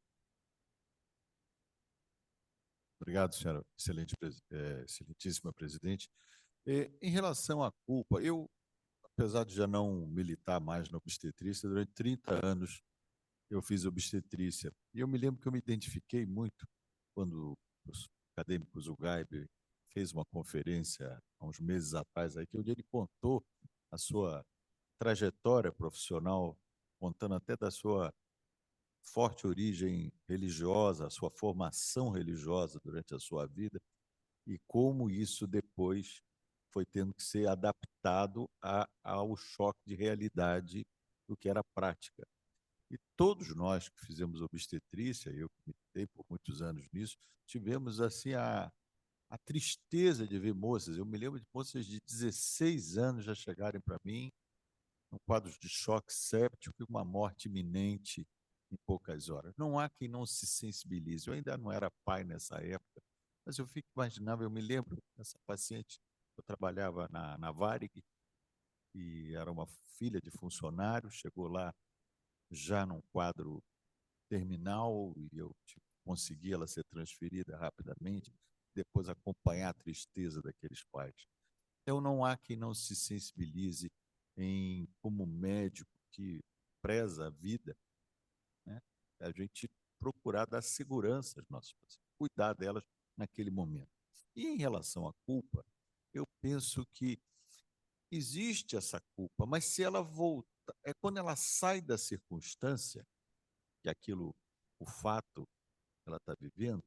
Obrigado, senhora excelentíssima presidente. Em relação à culpa, eu, apesar de já não militar mais na obstetrícia, durante 30 anos eu fiz obstetrícia. E eu me lembro que eu me identifiquei muito quando os acadêmicos Zugaib fez uma conferência há uns meses atrás, aí, onde ele contou a sua trajetória profissional, contando até da sua forte origem religiosa, a sua formação religiosa durante a sua vida. e como isso depois foi tendo que ser adaptado ao choque de realidade do que era prática. E todos nós que fizemos obstetrícia, eu que militei por muitos anos nisso, tivemos assim a tristeza de ver moças. Eu me lembro de moças de 16 anos já chegarem para mim um quadro de choque séptico e uma morte iminente em poucas horas. Não há quem não se sensibilize. Eu ainda não era pai nessa época, mas eu fico imaginando, eu me lembro dessa paciente, eu trabalhava na Varig, e era uma filha de funcionário, chegou lá já num quadro terminal, e eu consegui ela ser transferida rapidamente, depois acompanhar a tristeza daqueles pais. Então, não há quem não se sensibilize em, como médico que preza a vida, né, a gente procurar dar segurança às nossas pacientes, cuidar delas naquele momento. E em relação à culpa, eu penso que existe essa culpa, mas se ela volta, é quando ela sai da circunstância, que aquilo, o fato que ela está vivendo,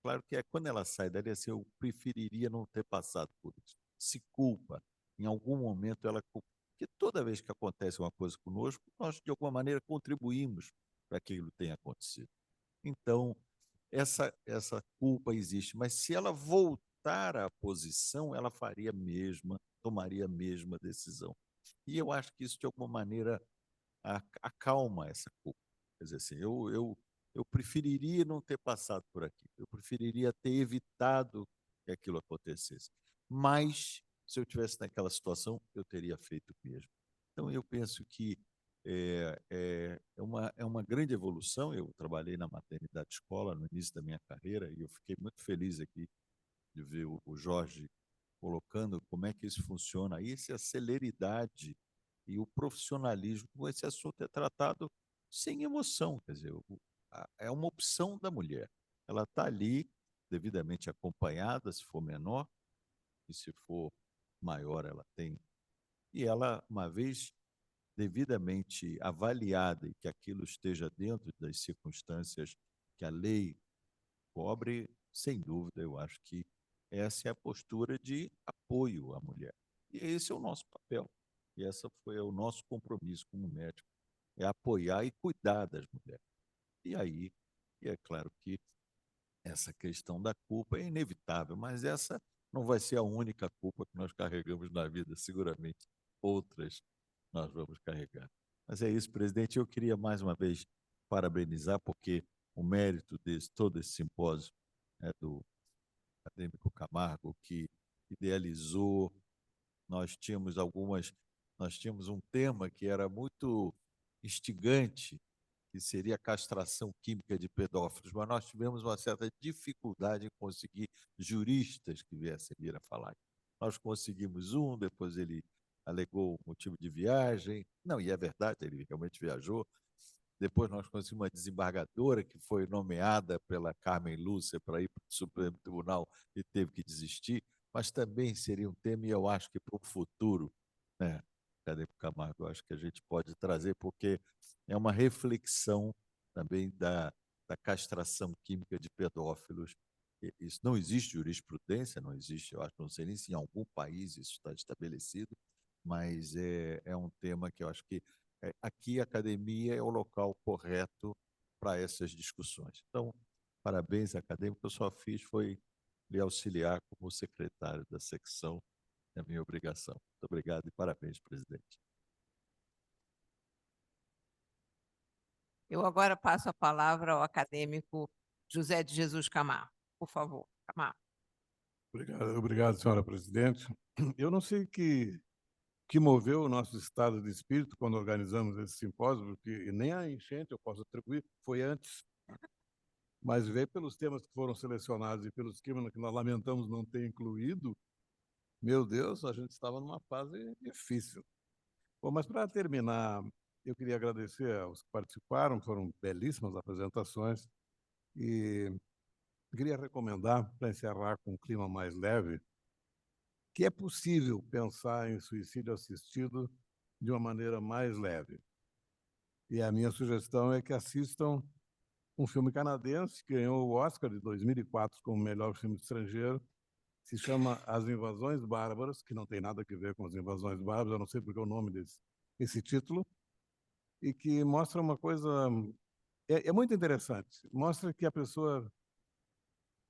claro que é quando ela sai dali, assim, eu preferiria não ter passado por isso. Se culpa, em algum momento ela culpa. Porque toda vez que acontece uma coisa conosco, nós de alguma maneira contribuímos para que aquilo tenha acontecido. Então, essa culpa existe, mas se ela voltar à posição, ela faria a mesma, tomaria a mesma decisão. E eu acho que isso, de alguma maneira, acalma essa culpa. Quer dizer assim, eu preferiria não ter passado por aqui, eu preferiria ter evitado que aquilo acontecesse. Mas, se eu tivesse naquela situação, eu teria feito mesmo. Então, eu penso que é uma grande evolução. Eu trabalhei na maternidade escola no início da minha carreira e eu fiquei muito feliz aqui de ver o Jorge colocando como é que isso funciona. Aí, essa celeridade e o profissionalismo, esse assunto é tratado sem emoção, quer dizer, é uma opção da mulher. Ela está ali devidamente acompanhada, se for menor, e se for maior, ela tem. E ela, uma vez devidamente avaliada e que aquilo esteja dentro das circunstâncias que a lei cobre, sem dúvida, eu acho que essa é a postura de apoio à mulher. E esse é o nosso papel. E esse foi o nosso compromisso como médico, é apoiar e cuidar das mulheres. E aí, é claro que essa questão da culpa é inevitável, mas essa não vai ser a única culpa que nós carregamos na vida, seguramente outras nós vamos carregar. Mas é isso, presidente. Eu queria mais uma vez parabenizar, porque o mérito de todo esse simpósio é do acadêmico Camargo, que idealizou. Nós tínhamos um tema que era muito instigante, que seria a castração química de pedófilos, mas nós tivemos uma certa dificuldade em conseguir juristas que viessem vir a falar. Nós conseguimos um, depois ele alegou motivo de viagem. Não, e é verdade, ele realmente viajou. Depois nós conseguimos uma desembargadora que foi nomeada pela Carmen Lúcia para ir para o Supremo Tribunal e teve que desistir, mas também seria um tema, e eu acho que para o futuro, né, Acadêmico Camargo, eu acho que a gente pode trazer, porque é uma reflexão também da castração química de pedófilos. Isso não existe jurisprudência, não existe, eu acho, não sei nem se em algum país isso está estabelecido, mas é um tema que eu acho que aqui a academia é o local correto para essas discussões. Então, parabéns, acadêmico. Eu só fiz foi lhe auxiliar como secretário da secção, é a minha obrigação. Muito obrigado e parabéns, presidente. Eu agora passo a palavra ao acadêmico José de Jesus Camargo. Por favor, Camargo. Obrigado, senhora presidente. Eu não sei que moveu o nosso estado de espírito quando organizamos esse simpósio, porque nem a enchente eu posso atribuir, foi antes. Mas veio pelos temas que foram selecionados e pelos temas que nós lamentamos não ter incluído, meu Deus, a gente estava numa fase difícil. Bom, mas para terminar, eu queria agradecer aos que participaram, foram belíssimas apresentações, e queria recomendar, para encerrar com um clima mais leve, que é possível pensar em suicídio assistido de uma maneira mais leve. E a minha sugestão é que assistam um filme canadense que ganhou o Oscar de 2004 como melhor filme estrangeiro, se chama As Invasões Bárbaras, que não tem nada a ver com as invasões bárbaras, eu não sei porque é o nome desse título, e que mostra uma coisa... É muito interessante. Mostra que a pessoa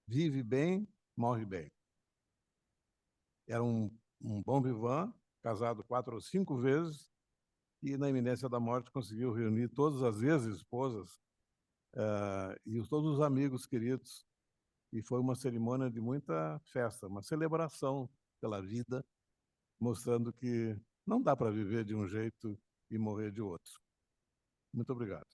vive bem, morre bem. Era um bom vivant, casado 4 ou 5 vezes, e na iminência da morte conseguiu reunir todas as ex-esposas e todos os amigos queridos. E foi uma cerimônia de muita festa, uma celebração pela vida, mostrando que não dá para viver de um jeito e morrer de outro. Muito obrigado.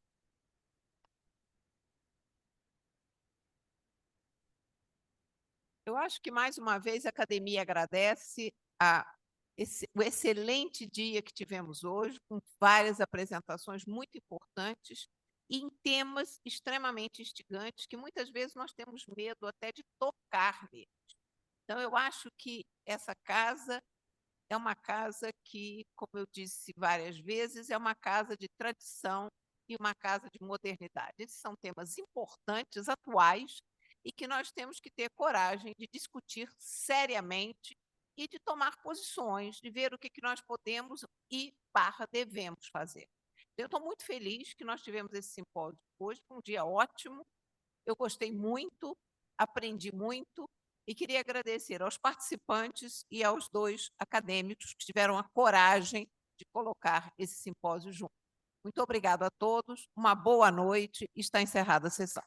Eu acho que, mais uma vez, a academia agradece o excelente dia que tivemos hoje, com várias apresentações muito importantes e em temas extremamente instigantes, que muitas vezes nós temos medo até de tocar neles. Então, eu acho que essa casa é uma casa que, como eu disse várias vezes, é uma casa de tradição e uma casa de modernidade. Esses são temas importantes, atuais, e que nós temos que ter coragem de discutir seriamente e de tomar posições, de ver o que nós podemos e devemos fazer. Eu estou muito feliz que nós tivemos esse simpósio hoje, um dia ótimo, eu gostei muito, aprendi muito, e queria agradecer aos participantes e aos 2 acadêmicos que tiveram a coragem de colocar esse simpósio junto. Muito obrigado a todos, uma boa noite, está encerrada a sessão.